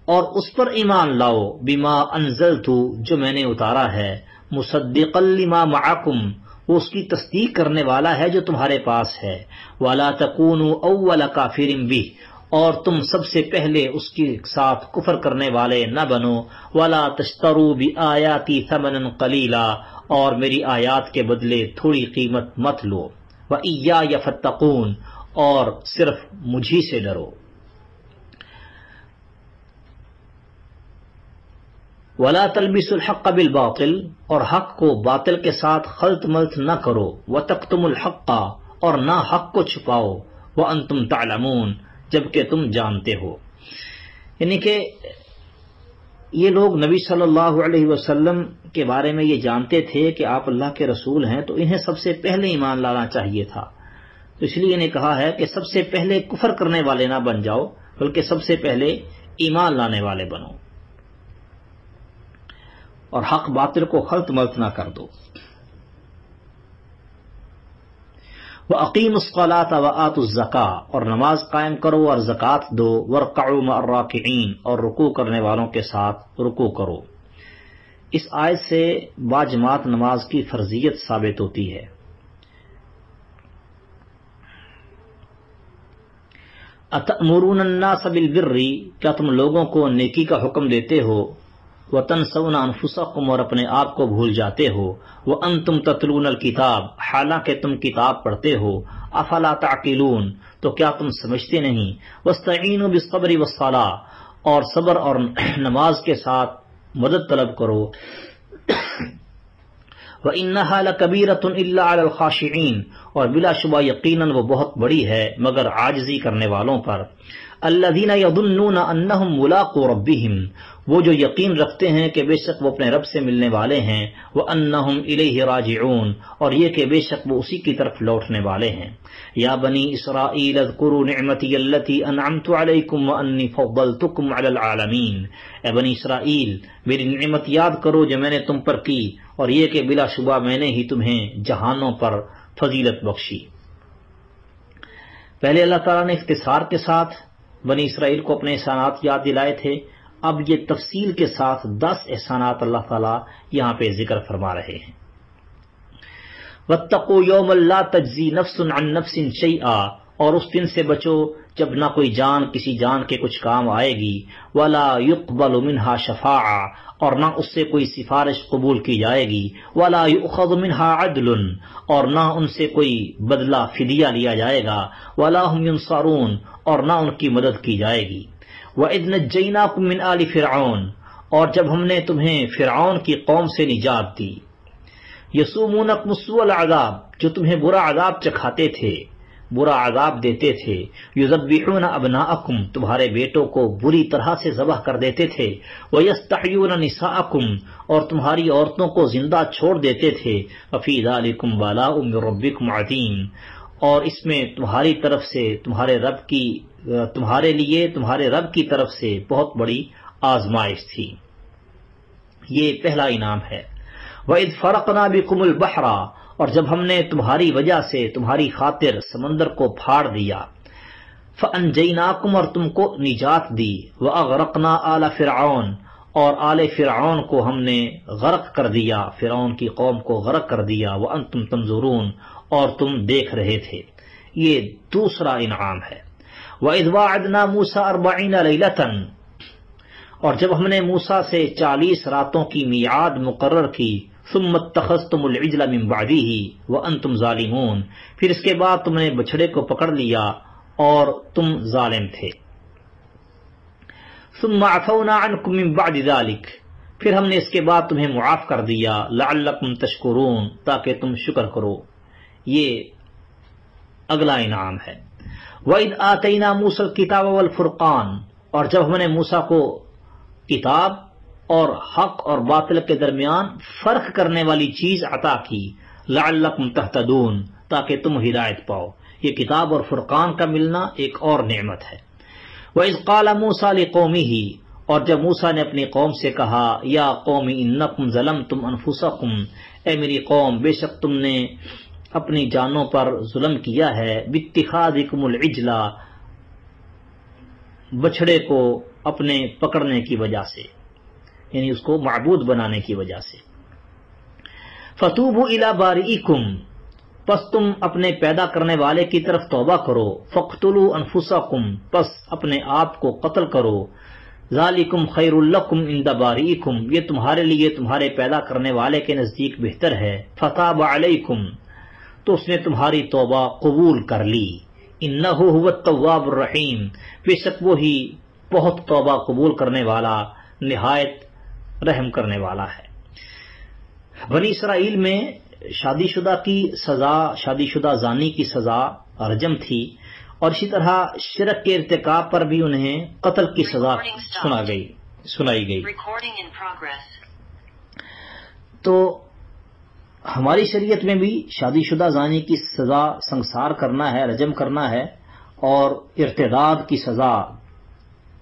اور اس پر ایمان لاؤ، بِمَا أَنزَلْتُ، جو میں نے اتارا ہے، مُصَدِّقًا لِمَا مَعَكُمْ، وہ اس کی تصدیق کرنے والا ہے جو تمہارے پاس ہے۔ وَلَا تَكُونُوا أَوَّلَ كَافِرٍ بِهِ، اور تم سب سے پہلے اس کے ساتھ کفر کرنے والے نہ بنو۔ وَلَا تَشْتَرُوا بِآيَاتِي ثَمَنًا قَلِيلًا، اور میری آیات کے بدلے تھوڑی قیمت مت لو۔ وَإِيَّايَ فَاتَّقُونَ، اور صرف مجھی سے ڈرو۔ وَلَا تَلْبِسُوا الْحَقَّ بِالْبَاطِلِ، اور حق کو باطل کے ساتھ خلط ملط نہ کرو۔ وَتَكْتُمُوا الْحَقَّ، اور نہ حق کو چھپاؤ۔ وَأَنْتُمْ تَعْلَمُونَ، جبکہ تم جانتے ہو۔ یعنی کہ یہ لوگ نبی صلی اللہ علیہ وسلم کے بارے میں یہ جانتے تھے کہ آپ اللہ کے رسول ہیں، تو انہیں سب سے پہلے ایمان لانا چاہیے تھا۔ تو اس لیے انہیں کہا ہے کہ سب سے پہلے کفر کرنے والے نہ بن جاؤ، بلکہ سب سے پہلے ایمان لانے والے بنو، اور حق باطل کو خلط ملط نہ کر دو۔ وَأَقِيمُوا الصَّلَاةَ وَآتُوا الزَّكَاةَ، اور نماز قائم کرو اور زکوٰۃ دو۔ وَارْكَعُوا مَعَ الرَّاكِعِينَ، اور رکوع کرنے والوں کے ساتھ رکوع کرو۔ اس آیت سے باجماعت نماز کی فرضیت ثابت ہوتی ہے۔ أَتَأْمُرُونَ النَّاسَ بِالْبِرِّ، کیا تم لوگوں کو نیکی کا حکم دیتے ہو؟ وَتَنْسَوْنَ أَنفُسَكُمْ، اور اپنے آپ کو بھول جاتے ہو۔ وَأَنْتُمْ تَتْلُونَ الْكِتَابَ، حالانکہ تم کتاب پڑھتے ہو۔ أَفَلَا تَعْقِلُونَ، تو کیا تم سمجھتے نہیں؟ وَاسْتَعِينُوا بِالصَّبْرِ وَالصَّلَاةِ، اور صبر اور نماز کے ساتھ مدد طلب کرو۔ وَإِنَّهَا لَكَبِيرَةٌ إِلَّا عَلَى الْخَاشِعِينَ، اور بلا شبہ یقیناً وہ بہت بڑی ہے مگر عاجزی کرنے والوں پر۔ الَّذِينَ يَظُنُّونَ أَنَّهُمْ مُلَاقُو رَبِّهِمْ، وہ جو یقین رکھتے ہیں کہ بے شک وہ اپنے رب سے ملنے والے ہیں۔ وَأَنَّهُمْ إِلَيْهِ رَاجِعُونَ، اور یہ کہ بے شک وہ اسی کی طرف لوٹنے والے ہیں۔ یا بنی اسرائیل اذکروا نعمتی التی انعمت علیکم وانی فضلتکم علی العالمین، اے بنی اسرائیل میری نعمت یاد کرو جو میں نے تم پر کی، اور یہ کہ بلا شبہ میں نے ہی تمہیں جہانوں پر فضیلت بخشی۔ پہلے اللہ تعالیٰ نے اختصار کے ساتھ بنی اسرائیل کو اپنے احسانات یاد دلائے تھے، اب یہ تفصیل کے ساتھ 10 احسانات اللہ تعالیٰ یہاں پہ ذکر فرما رہے ہیں۔ وَاتَّقُوا يَوْمًا لَا تَجْزِي نَفْسٌ عَن نَفْسٍ شَيْئًا، اور اس دن سے بچو جب نہ کوئی جان کسی جان کے کچھ کام آئے گی۔ وَلَا يُقْبَلُ مِنْهَا شَفَاعَةٌ، اور نہ اس سے کوئی سفارش قبول کی جائے گی۔ وَلَا يُؤْخَذُ مِنْهَا عَدْلٌ، اور نہ ان سے کوئی بدلہ فدیہ لیا جائے گا۔ وَلَا هُمْ يُنصَرُونَ، اور نہ ان کی مدد کی جائے گی۔ وَإِذْ نَجَّيْنَاكُمْ مِنْ آلِ فِرْعَوْنَ، اور جب ہم نے تمہیں فرعون کی قوم سے نجات دی۔ یسومونکم سوء العذاب، جو تمہیں برا عذاب چکھاتے تھے۔ برا عذاب دیتے تھے، یذبحون ابناءکم تمہارے بیٹوں کو بری طرح سے ذبح کر دیتے تھے، ویستحیون نساءکم اور تمہاری عورتوں کو زندہ چھوڑ دیتے تھے، وفی ذلکم بلاء من ربکم عظیم اور اس میں تمہاری طرف سے تمہارے لیے تمہارے رب کی طرف سے بہت بڑی آزمائش تھی۔ یہ پہلا انعام ہے۔ وَإِذْ فَرَقْنَا بِكُمُ الْبَحْرَ اور جب ہم نے تمہاری وجہ سے تمہاری خاطر سمندر کو پھاڑ دیا، فَأَنْجَيْنَاكُمْ اور تم کو نجات دی، وَأَغْرَقْنَا آلَ فِرْعَوْنَ اور آل فرعون کو ہم نے غرق کر دیا، فرعون کی قوم کو غرق کر دیا، وَأَنْتُمْ تَنْظُرُونَ اور تم دیکھ رہے تھے۔ یہ دوسرا انعام ہے۔ وَإِذْ وَاعَدْنَا مُوسَىٰ 40 لَيْلَةً اور جب ہم نے موسیٰ سے 40 راتوں کی میعاد مقرر کی، ثم اتخذتم العجل من بعده وانتم ظالمون پھر اس کے بعد تم نے بچھڑے کو پکڑ لیا اور تم ظالم تھے۔ ثم عفونا عنكم من بعد ذلك پھر ہم نے اس کے بعد تمہیں معاف کر دیا، لعلکم تشکرون تاکہ تم شکر کرو۔ یہ اگلا انعام ہے۔ وَإِذْ آتَيْنَا مُوسَى الْكِتَابَ وَالْفُرْقَانَ اور جب ہم نے موسیٰ کو کتاب اور حق اور باطل کے درمیان فرق کرنے والی چیز عطا کی، لعلکم تہتدون تاکہ تم ہدایت پاؤ۔ یہ کتاب اور فرقان کا ملنا ایک اور نعمت ہے۔ وَإِذْ قَالَ مُوسَىٰ لِقَوْمِهِ اور جب موسیٰ نے اپنی قوم سے کہا، یا قوم انکم ظلمتم انفسکم اے میری قوم بے شک تم نے اپنی جانوں پر ظلم کیا ہے، باتخاذکم العجل بچھڑے کو اپنے پکڑنے کی وجہ سے، یعنی اس کو معبود بنانے کی وجہ سے۔ فتوبوا الی بارئکم پس تم اپنے پیدا کرنے والے کی طرف توبہ کرو، فاقتلوا انفسکم پس اپنے آپ کو قتل کرو، ذالکم خیر لکم عند بارئکم یہ تمہارے لیے تمہارے پیدا کرنے والے کے نزدیک بہتر ہے، فتاب علیکم تو اس نے تمہاری توبہ قبول کر لی، انہ هو التواب الرحیم بے شک وہی بہت توبہ قبول کرنے والا نہایت رحم کرنے والا ہے۔ بنی اسرائیل میں شادی شدہ کی سزا، شادی شدہ زانی کی سزا رجم تھی، اور اسی طرح شرک کے ارتکاب پر بھی انہیں قتل کی سزا سنائی گئی۔ تو ہماری شریعت میں بھی شادی شدہ زانی کی سزا سنگسار کرنا ہے، رجم کرنا ہے، اور ارتداد کی سزا،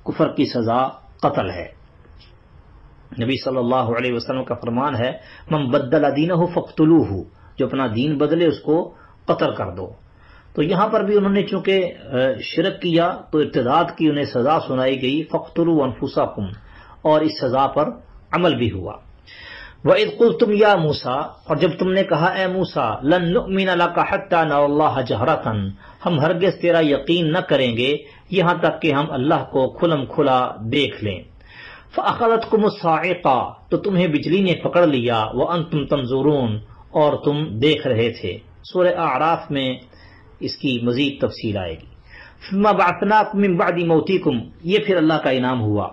کفر کی سزا قتل ہے۔ نبی صلی اللہ علیہ وسلم کا فرمان ہے، من بدل دینہ فاقتلوہ جو اپنا دین بدلے اس کو قتل کر دو۔ تو یہاں پر بھی انہوں نے چونکہ شرک کیا تو ارتداد کی انہیں سزا سنائی گئی، فاقتلوا انفسکم، اور اس سزا پر عمل بھی ہوا۔ وَإِذْ قُلْتُمْ يَا مُوسَىٰ اور جب تم نے کہا اے موسیٰ، لَن نُؤْمِنَ لَكَ حَتَّىٰ نَرَى اللَّهَ جَهْرَةً ہم ہرگز تیرا یقین نہ کریں گے یہاں تک کہ ہم اللہ کو کھلم کھلا دیکھ لیں۔ فَأَخَذَتْكُمُ الصَّاعِقَةُ تو تمہیں بجلی نے پکڑ لیا، وَأَنْتُمْ تَنْظُرُونَ اور تم دیکھ رہے تھے۔ سورہ اعراف میں اس کی مزید تفصیل آئے گی۔ ثُمَّ بَعَثْنَاكُم مِّن بَعْدِ مَوْتِكُمْ یہ پھر اللہ کا انعام ہوا،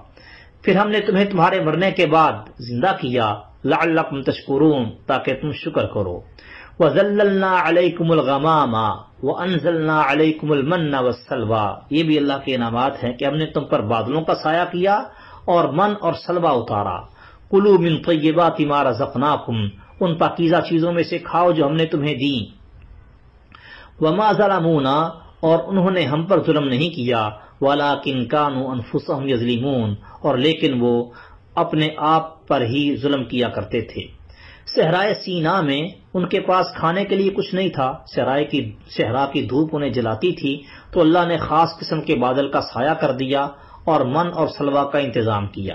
پھر ہم نے تمہیں تمہارے مرنے کے بعد زندہ کیا، لعلکم تشکرون تاکہ تم شکر کرو۔ وَذَلَّلْنَا عَلَيْكُمُ الْغَمَامَ وَأَنزَلْنَا عَلَيْكُمُ الْمَنَّ وَالسَّلْوَىٰ یہ بھی اللہ کے انعامات ہیں کہ ہم نے تم پر بادلوں کا سایہ کیا اور من اور سلوہ اتارا۔ کُلُوا مِن طَیِّبَاتِ مَا رَزَقْنَاکُمْ ان پاکیزہ چیزوں میں سے کھاؤ جو ہم نے تمہیں دیں۔ وَمَا ظَلَمُونَا اور انہوں نے ہم پر ظلم نہیں کیا، وَلَٰكِن كَانُوا أَنفُسَهُمْ يَظْلِمُونَ اور لیکن وہ اپنے آپ پر ہی ظلم کیا کرتے تھے۔ صحرائے سینا میں ان کے پاس کھانے کے لیے کچھ نہیں تھا، صحرا کی دھوپ انہیں جلاتی تھی، تو اللہ نے خاص قسم کے بادل کا سایہ کر دیا اور من اور سلوہ کا انتظام کیا۔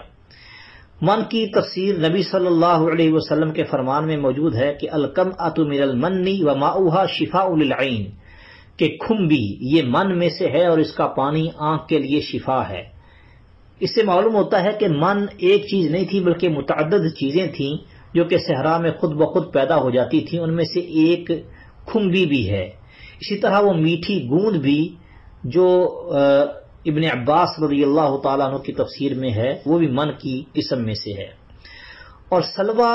من کی تفسیر نبی صلی اللہ علیہ وسلم کے فرمان میں موجود ہے کہ الکمأۃ من المن وماؤها شفاء للعین کہ کھمبی یہ من میں سے ہے اور اس کا پانی آنکھ کے لیے شفا ہے۔ اس سے معلوم ہوتا ہے کہ من ایک چیز نہیں تھی بلکہ متعدد چیزیں تھیں جو کہ صحرا میں خود بخود پیدا ہو جاتی تھیں، ان میں سے ایک کھمبی بھی ہے۔ اسی طرح وہ میٹھی گوند بھی جو ابن عباس رضی اللہ تعالیٰ عنہ کی تفسیر میں ہے وہ بھی من کی قسم میں سے ہے۔ اور سلوہ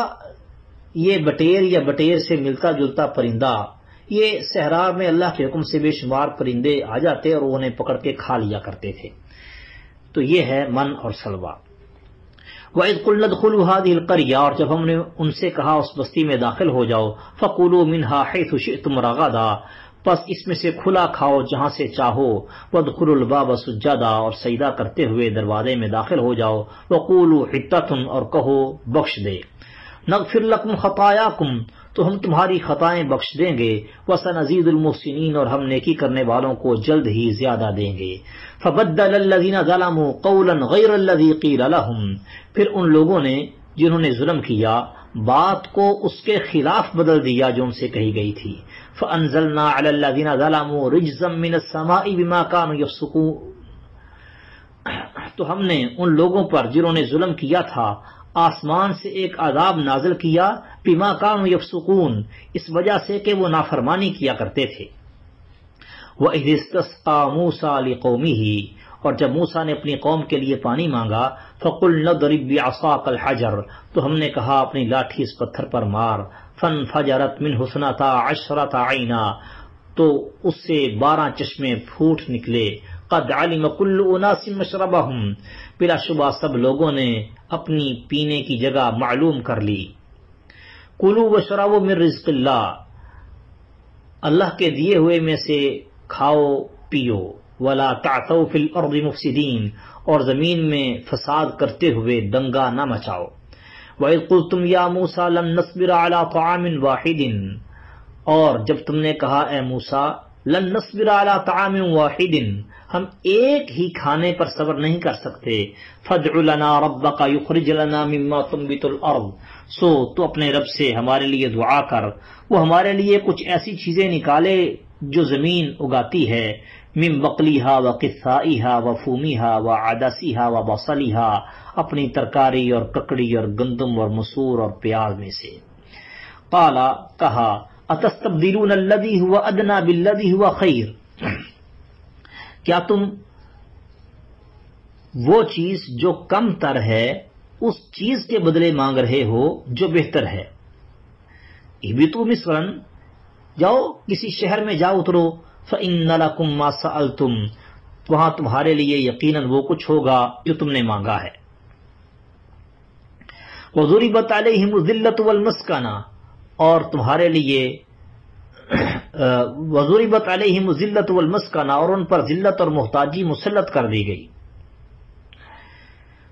یہ بٹیر یا بٹیر سے ملتا جلتا پرندہ یہ صحرا میں اللہ کے حکم سے بے شمار پرندے آ جاتے اور وہ انہیں پکڑ کے کھا لیا کرتے تھے. تو یہ ہے من اور سلوہ. وَإِذْ قُلْنَا ادْخُلُوا هَٰذِهِ الْقَرْيَةَ، اور جب ہم نے ان سے کہا اس بستی میں داخل ہو جاؤ، فَكُلُوا مِنْهَا حَيْثُ شِئْتُمْ رَغَدًا، پس اس میں سے کھلا کھاؤ جہاں سے چاہو، وَادْخُلُوا الْبَابَ سُجَّدًا، اور سجدہ کرتے ہوئے دروازے میں داخل ہو جاؤ، وَقُولُوا حِطَّةٌ، اور کہو بخش دے، نغفر لکم خطایاکم، تو ہم تمہاری خطائیں بخش دیں گے، وسنزید المحسنین، اور ہم نیکی کرنے والوں کو جلد ہی زیادہ دیں گے. فبدل الذین ظلموا قولا غیر الذی قیل لهم، پھر ان لوگوں نے جنہوں نے ظلم کیا بات کو اس کے خلاف بدل دیا جو ان سے کہی گئی تھی. فانزلنا علی الذین ظلموا رجزا من السماء بما كانوا يفسقون، تو ہم نے ان لوگوں پر جنہوں نے ظلم کیا تھا آسمان سے ایک عذاب نازل کیا، بما كانوا يفسقون، اس وجہ سے کہ وہ نافرمانی کیا کرتے تھے. وَإِذِ اسْتَسْقَىٰ مُوسَىٰ لِقَوْمِهِ، اور جب موسیٰ نے اپنی قوم کے لیے پانی مانگا، فَقُلْنَا اضْرِب بِّعَصَاكَ الْحَجَرَ، تو ہم نے کہا اپنی لاٹھی اس پتھر پر مار. فَانْفَجَرَتْ مِنْهُ اثْنَتَا عَشْرَةَ عَيْنًا، تو اس سے 12 چشمے پھوٹ نکلے. قَدْ عَلِمَ كُلُّ أُنَاسٍ مَّشْرَبَهُمْ، بلا شبہ سب لوگوں نے اپنی پینے کی جگہ معلوم کر لی. کُلُوا وَاشْرَبُوا مِن رِزْقِ اللَّهِ، اللہ کے دیے ہوئے میں سے کھاؤ پیو. وَلَا تَعْثَوْا فِي الْأَرْضِ مُفْسِدِينَ، اور زمین میں فساد کرتے ہوئے دنگا نہ مچاؤ. وَإِذْ قُلْتُمْ يَا مُوسَىٰ لَن نَّصْبِرَ عَلَىٰ طَعَامٍ وَاحِدٍ، اور جب تم نے کہا اے موسیٰ لن نصبر علی طعام واحد، ہم ایک ہی کھانے پر صبر نہیں کر سکتے. فادع لنا ربک یخرج لنا مما تنبت الارض، سو تو اپنے رب سے ہمارے لیے دعا کر، وہ ہمارے لیے کچھ ایسی چیزیں نکالے جو زمین اگاتی ہے. من بقلیہا وقثائہا وفومیہا وعدسیہا وبصلیہا، اپنی ترکاری اور ککڑی اور گندم اور مسور اور پیاز میں سے. قال، کہا اتستبدلون الذی هو ادنی بالذی هو خیر، کیا تم وہ چیز جو کم تر ہے اس چیز کے بدلے مانگ رہے ہو جو بہتر ہے. اہبطوا مصرا، جاؤ کسی شہر میں جاؤ اترو. فإن لکم ما سألتم، وہاں تمہارے لیے یقیناً وہ کچھ ہوگا جو تم نے مانگا ہے. وضربت علیہم الذلۃ والمسکنہ، اور تمہارے لیے وضربت علیہم الذلۃ والمسکنہ، اور ان پر ذلت اور محتاجی مسلط کر دی گئی.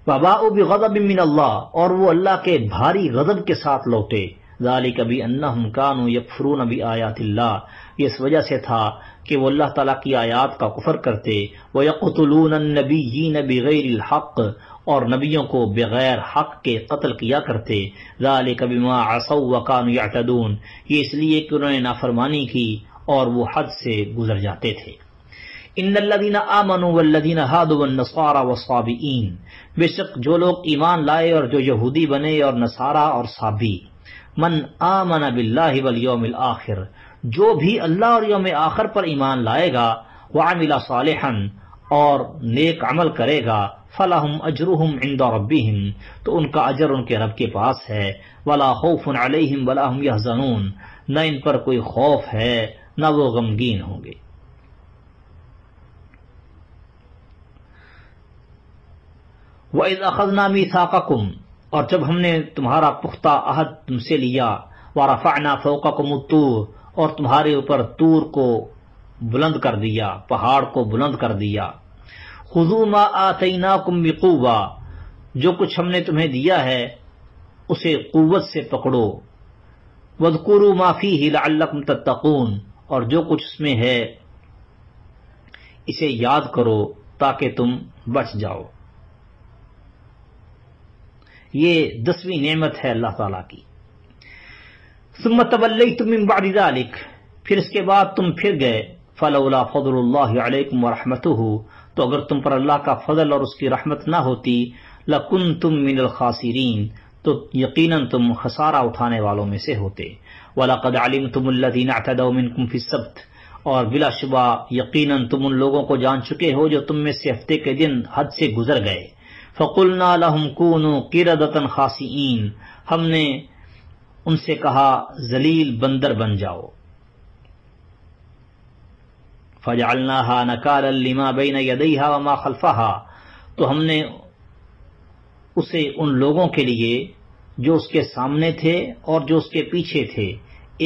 وباءوا بغضب من اللہ، اور وہ اللہ کے بھاری غضب کے ساتھ لوٹے. ذالک بانہم کانوا یکفرون بآیات اللہ، یہ اس وجہ سے تھا کہ وہ اللہ تعالیٰ کی آیات کا کفر کرتے. ویقتلون النبیین بغیر الحق، اور نبیوں کو بغیر حق کے قتل کیا کرتے. ذالک بما عصوا وکانوا یعتدون، یہ اس لیے کہ انہوں نے نافرمانی کی اور وہ حد سے گزر جاتے تھے. ان الذین آمنوا والذین ہادوا والنصارى والصابئین، بے شک جو لوگ ایمان لائے اور جو یہودی بنے اور نصارہ اور صابی. من آمن باللہ والیوم الآخر، جو بھی اللہ اور یوم آخر پر ایمان لائے گا، وعمل صالحا، اور نیک عمل کرے گا، فلہم اجرہم عند ربہم، تو ان کا اجر ان کے رب کے پاس ہے. ولا خوف علیہم ولا ہم یحزنون، نہ ان پر کوئی خوف ہے نہ وہ غمگین ہوں گے. وَإِذْ أَخَذْنَا مِيثَاقَكُمْ، اور جب ہم نے تمہارا پختہ عہد تم سے لیا. وَرَفَعْنَا فَوْقَكُمُ الطُّورَ، اور تمہارے اوپر طور کو بلند کر دیا، پہاڑ کو بلند کر دیا. خُذُوا مَا آتَيْنَاكُمْ بِقُوَّةٍ، جو کچھ ہم نے تمہیں دیا ہے اسے قوت سے پکڑو. وَاذْكُرُوا مَا فِيهِ لَعَلَّكُمْ تَتَّقُونَ، اور جو کچھ اس میں ہے اسے یاد کرو تاکہ تم بچ جاؤ. یہ 10ویں نعمت ہے اللہ تعالیٰ کی. ثم تولیتم من بعد ذلک، پھر اس کے بعد تم پھر گئے. فلولا فضل اللہ علیکم ورحمتہ، تو اگر تم پر اللہ کا فضل اور اس کی رحمت نہ ہوتی، لکنتم من الخاسرین، تو یقیناً تم خسارہ اٹھانے والوں میں سے ہوتے. ولقد علمتم الذین اعتدوا منکم فی السبت، اور بلا شبہ یقیناً تم ان لوگوں کو جان چکے ہو جو تم میں سے ہفتے کے دن حد سے گزر گئے. فقلنا لهم كونوا قردة خاسئین، ہم نے ان سے کہا ذلیل بندر بن جاؤ. فجعلناها نکالا لما بین یدیہا وما خلفہا، تو ہم نے اسے ان لوگوں کے لیے جو اس کے سامنے تھے اور جو اس کے پیچھے تھے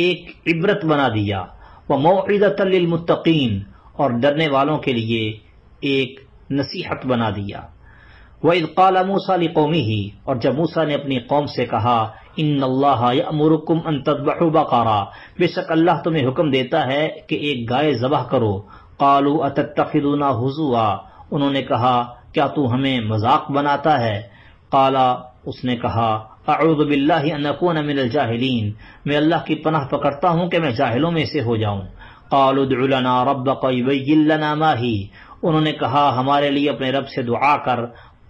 ایک عبرت بنا دیا، وموعظۃ للمتقین، اور ڈرنے والوں کے لیے ایک نصیحت بنا دیا۔ وَإِذْ قَالَ مُوسَىٰ لِقَوْمِهِ، اور جب موسیٰ نے اپنی قوم سے کہا، ان اللہ یأمرکم ان تذبحوا بقرہ، بے شک اللہ تمہیں حکم دیتا ہے کہ ایک گائے ذبح کرو۔ قالوا اتتخذونا ہزوا، انہوں نے کہا کیا تو ہمیں مذاق بناتا ہے؟ قال، اس نے کہا اعوذ باللہ ان اکون من الجاہلین، میں اللہ کی پناہ پکڑتا ہوں کہ میں جاہلوں میں سے ہو جاؤں۔ قالوا ادع لنا ربک یبین لنا ما ہی، انہوں نے کہا ہمارے لیے اپنے رب سے دعا کر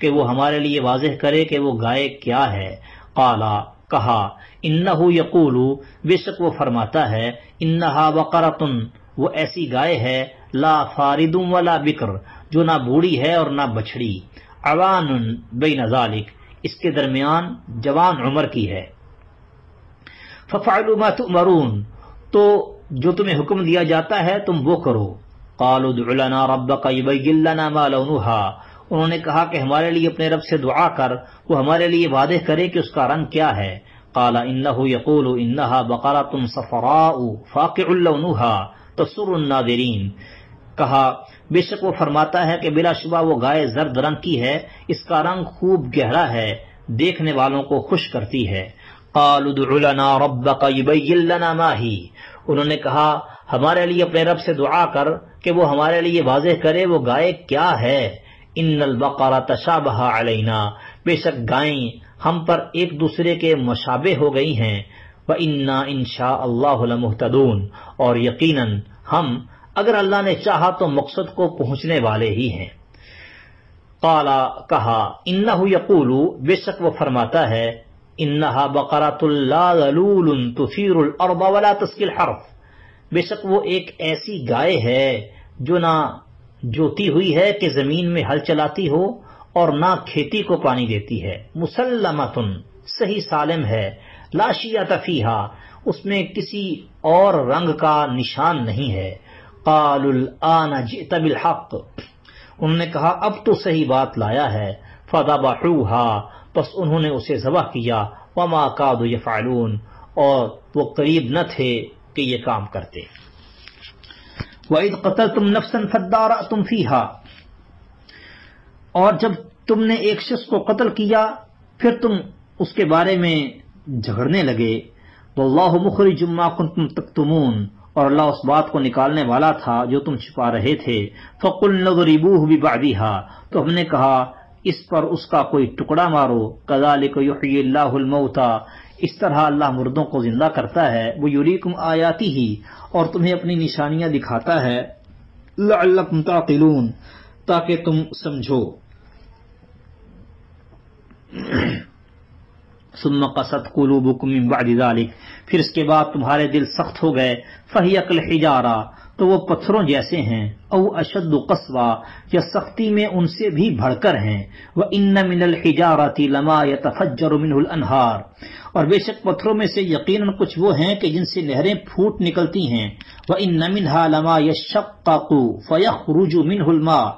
کہ وہ ہمارے لیے واضح کرے کہ وہ گائے کیا ہے۔ قال، کہا انہ یقول، بے شک وہ فرماتا ہے، انہا بقرۃ، وہ ایسی گائے ہے، لا فارد ولا بکر، جو نہ بوڑھی ہے اور نہ بچڑی، عوان بین ذالک، اس کے درمیان جوان عمر کی ہے۔ ففعلوا ما تؤمرون، تو جو تمہیں حکم دیا جاتا ہے تم وہ کرو۔ قالوا ادع لنا ربک یبین لنا ما لونہا، انہوں نے کہا کہ ہمارے لیے اپنے رب سے دعا کر وہ ہمارے لیے واضح کرے کہ اس کا رنگ کیا ہے۔ قال انہ یقول انہا بقرۃ صفراء فاقع لونہا تسر الناظرین، کہا بے شک وہ فرماتا ہے کہ بلا شبہ وہ گائے زرد رنگ کی ہے، اس کا رنگ خوب گہرا ہے، دیکھنے والوں کو خوش کرتی ہے۔ قالوا ادع لنا ربک یبین لنا ما ہی، انہوں نے کہا ہمارے لیے اپنے رب سے دعا کر کہ وہ ہمارے لیے واضح کرے وہ گائے کیا ہے۔ ان البقرہ تشابہ علینا، بے شک گائیں ہم پر ایک دوسرے کے مشابہ ہو گئی ہیں۔ وَإِنَّا إِن شَاءَ اللَّهُ لَمُهْتَدُونَ، اور یقیناً ہم اگر اللہ نے چاہا تو مقصد کو پہنچنے والے ہی ہیں۔ قال، کہا انہ یقول، بے شک وہ فرماتا ہے، انہا بقرۃ لا ذلول تثیر الارض ولا تسقی الحرث، بے شک وہ ایک ایسی گائے ہے جو نہ جوتی ہوئی ہے کہ زمین میں ہل چلاتی ہو اور نہ کھیتی کو پانی دیتی ہے۔ مسلمۃ، صحیح سالم ہے، لا شیۃ فیہا، اس میں کسی اور رنگ کا نشان نہیں ہے۔ قالوا الآن جئت بالحق، انہوں نے کہا اب تو صحیح بات لایا ہے۔ فذبحوها، پس انہوں نے اسے ذبح کیا۔ وما کادوا یفعلون، اور وہ قریب نہ تھے کہ یہ کام کرتے۔ وَإِذْ قَتَلْتُمْ نَفْسًا فَادَّارَأْتُمْ فِيهَا، اور جب تم نے ایک شخص کو قتل کیا پھر تم اس کے بارے میں جھگڑنے لگے۔ وَاللَّهُ مُخْرِجٌ مَا كُنتُمْ تَكْتُمُونَ، اور اللہ اس بات کو نکالنے والا تھا جو تم چھپا رہے تھے۔ فَقُلْنَا اضْرِبُوهُ بِبَعْضِهَا، تو ہم نے کہا اس پر اس کا کوئی ٹکڑا مارو۔ كَذَلِكَ يُحْيِي اللَّهُ الْمَوْتَى، اس طرح اللہ مردوں کو زندہ کرتا ہے۔ وَيُرِيكُمْ آيَاتِهِ، اور تمہیں اپنی نشانیاں دکھاتا ہے۔ لَعَلَّكُمْ تَعْقِلُونَ، تاکہ تم سمجھو۔ ثم قست قلوبكم من بعد ذلك، پھر اس کے بعد تمہارے دل سخت ہو گئے۔ فہی کالحجارہ، تو وہ پتھروں جیسے ہیں۔ او اشد قسوہ، یا سختی میں ان سے بھی بڑھ کر ہیں۔ وَإِنَّ مِنَ الْحِجَارَةِ لَمَا يَتَفَجَّرُ مِنْهُ الْأَنْهَارُ، اور بے شک پتھروں میں سے یقیناً کچھ وہ ہیں کہ جن سے نہریں پھوٹ نکلتی ہیں۔ وَإِنَّ مِنْهَا لَمَا يَشَّقَّقُ فَيَخْرُجُ مِنْهُ الْمَاءُ،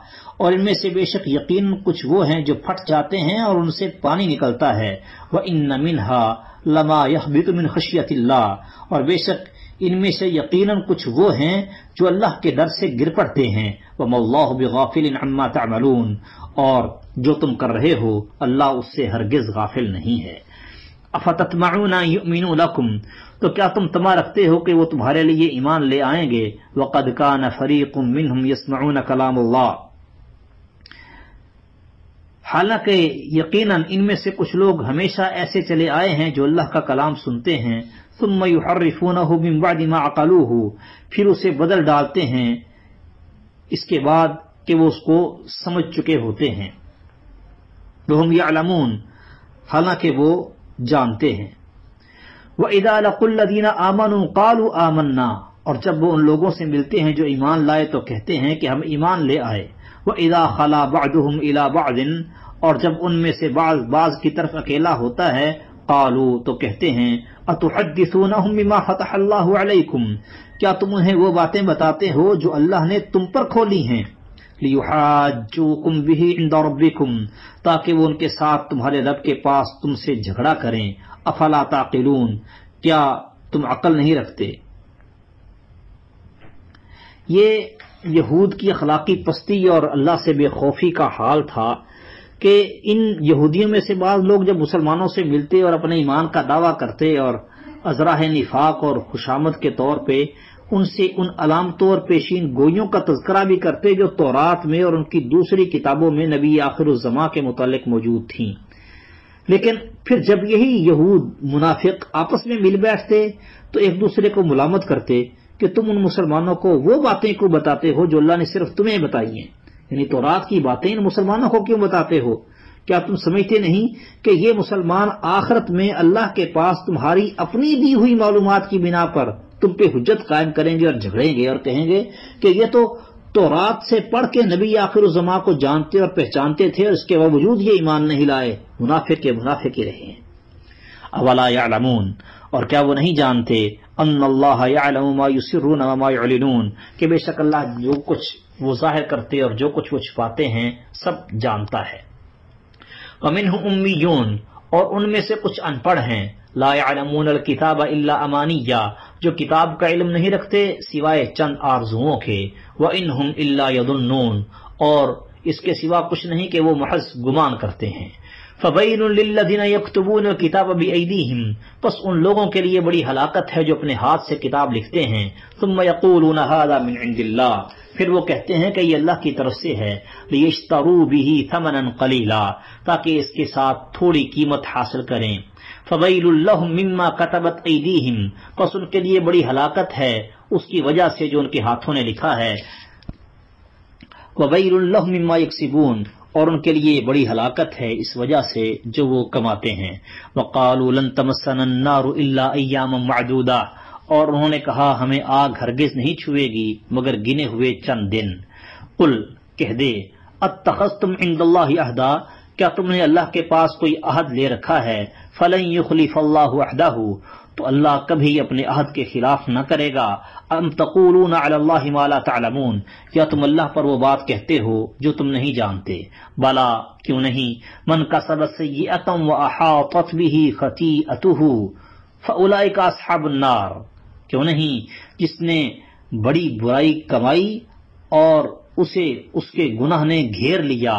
اور ان میں سے بے شک یقیناً کچھ وہ ہیں جو پھٹ جاتے ہیں اور ان سے پانی نکلتا ہے۔ وَإِنَّ مِنْهَا لَمَا يَهْبِطُ مِنْ خَشْيَةِ اللَّهِ، اور بے شک ان میں سے یقیناً کچھ وہ ہیں جو اللہ کے ڈر سے گر پڑتے ہیں۔ وَمَا اللَّهُ بِغَافِلٍ عَمَّا تَعْمَلُونَ، اور جو تم کر رہے ہو اللہ اس سے ہرگز غافل نہیں ہے۔ أَفَتَطْمَعُونَ أَن يُؤْمِنُوا لَكُمْ، تو کیا تم طمع رکھتے ہو کہ وہ تمہارے لیے ایمان لے آئیں گے؟ وَقَدْ كَانَ فَرِيقٌ مِّنْهُمْ يَسْمَعُونَ كَلَامَ اللَّهِ، حالانکہ یقیناً ان میں سے کچھ لوگ ہمیشہ ایسے چلے آئے ہیں جو اللہ کا کلام سنتے ہیں۔ ثم يحرفونه من بعد ما عقلوه، پھر اسے بدل ڈالتے ہیں اس کے بعد کہ وہ اس کو سمجھ چکے ہوتے ہیں۔ وهم يعلمون، حالانکہ وہ جانتے ہیں۔ وَإِذَا لَقُوا الَّذِينَ آمَنُوا قَالُوا آمَنَّا، اور جب وہ ان لوگوں سے ملتے ہیں جو ایمان لائے تو کہتے ہیں کہ ہم ایمان لے آئے۔ وَإِذَا خَلَا بَعْضُهُمْ إِلَى بَعْضٍ، اور جب ان میں سے بعض کی طرف اکیلا ہوتا ہے، قالوا، تو کہتے ہیں اتحدثونہم بما فتح اللہ علیکم، کیا تم انہیں وہ باتیں بتاتے ہو جو اللہ نے تم پر کھولی ہیں، لیحاجوکم بہ عند ربکم، تاکہ وہ ان کے ساتھ تمہارے رب کے پاس تم سے جھگڑا کریں، افلا تعقلون، کیا تم عقل نہیں رکھتے؟ یہ یہود کی اخلاقی پستی اور اللہ سے بے خوفی کا حال تھا کہ ان یہودیوں میں سے بعض لوگ جب مسلمانوں سے ملتے اور اپنے ایمان کا دعویٰ کرتے اور ازراہ نفاق اور خوشامد کے طور پہ ان سے ان علامتوں اور پیشین گوئیوں کا تذکرہ بھی کرتے جو تورات میں اور ان کی دوسری کتابوں میں نبی آخر الزماں کے متعلق موجود تھیں، لیکن پھر جب یہی یہود منافق آپس میں مل بیٹھتے تو ایک دوسرے کو ملامت کرتے کہ تم ان مسلمانوں کو وہ باتیں کیوں بتاتے ہو جو اللہ نے صرف تمہیں بتائی ہیں، یعنی تورات کی باتیں ان مسلمانوں کو کیوں بتاتے ہو؟ کیا تم سمجھتے نہیں کہ یہ مسلمان آخرت میں اللہ کے پاس تمہاری اپنی دی ہوئی معلومات کی بنا پر تم پہ حجت قائم کریں گے اور جھگڑیں گے اور کہیں گے کہ یہ تو تورات سے پڑھ کے نبی آخر الزماں کو جانتے اور پہچانتے تھے اور اس کے باوجود یہ ایمان نہیں لائے، منافق کے منافق ہی رہے ہیں۔ اولا یعلمون، اور کیا وہ نہیں جانتے، ان اللہ یعلم ما یسرون وما یعلنون، کہ بے شک اللہ جو کچھ وہ ظاہر کرتے اور جو کچھ وہ چھپاتے ہیں سب جانتا ہے۔ ومنہم امیون، اور ان میں سے کچھ ان پڑھ ہیں، لا يعلمون الکتاب الا امانیہ، جو کتاب کا علم نہیں رکھتے سوائے چند آرزوؤں کے، وانہم الا یظنون، اور اس کے سوا کچھ نہیں کہ وہ محض گمان کرتے ہیں۔ فویل للذین یکتبون الکتاب بایدیہم، پس ان لوگوں کے لیے بڑی ہلاکت ہے جو اپنے ہاتھ سے کتاب لکھتے ہیں، ثم یقولون ھذا من عند اللہ، پھر وہ کہتے ہیں کہ یہ اللہ کی طرف سے ہے، لیشتروا بہ ثمنا قلیلا، تاکہ اس کے ساتھ تھوڑی قیمت حاصل کریں۔ فویل لہم مما کتبت ایدیہم، پس ان کے لیے بڑی ہلاکت ہے اس کی وجہ سے جو ان کے ہاتھوں نے لکھا ہے، وویل لہم مما یکسبون، اور ان کے لیے بڑی ہلاکت ہے اس وجہ سے جو وہ کماتے ہیں۔ وقالوا لن تمسنا النار الا ایاما معدودہ، اور انہوں نے کہا ہمیں آگ ہرگز نہیں چھوئے گی مگر گنے ہوئے چند دن۔ قل، کہہ دے، اتخذتم عند اللہ عہدا، کیا تم نے اللہ کے پاس کوئی عہد لے رکھا ہے؟ فلن یخلف اللہ عہدہ، تو اللہ کبھی اپنے عہد کے خلاف نہ کرے گا۔ ام تقولون علی اللہ ما لا تعلمون، کیا تم اللہ پر وہ بات کہتے ہو جو تم نہیں جانتے؟ بلا، کیوں نہیں، من کسب سیئۃ واحاطت بہ خطیئتہ فاولئک اصحاب النار، کیوں نہیں، جس نے بڑی برائی کمائی اور اسے اس کے گناہ نے گھیر لیا،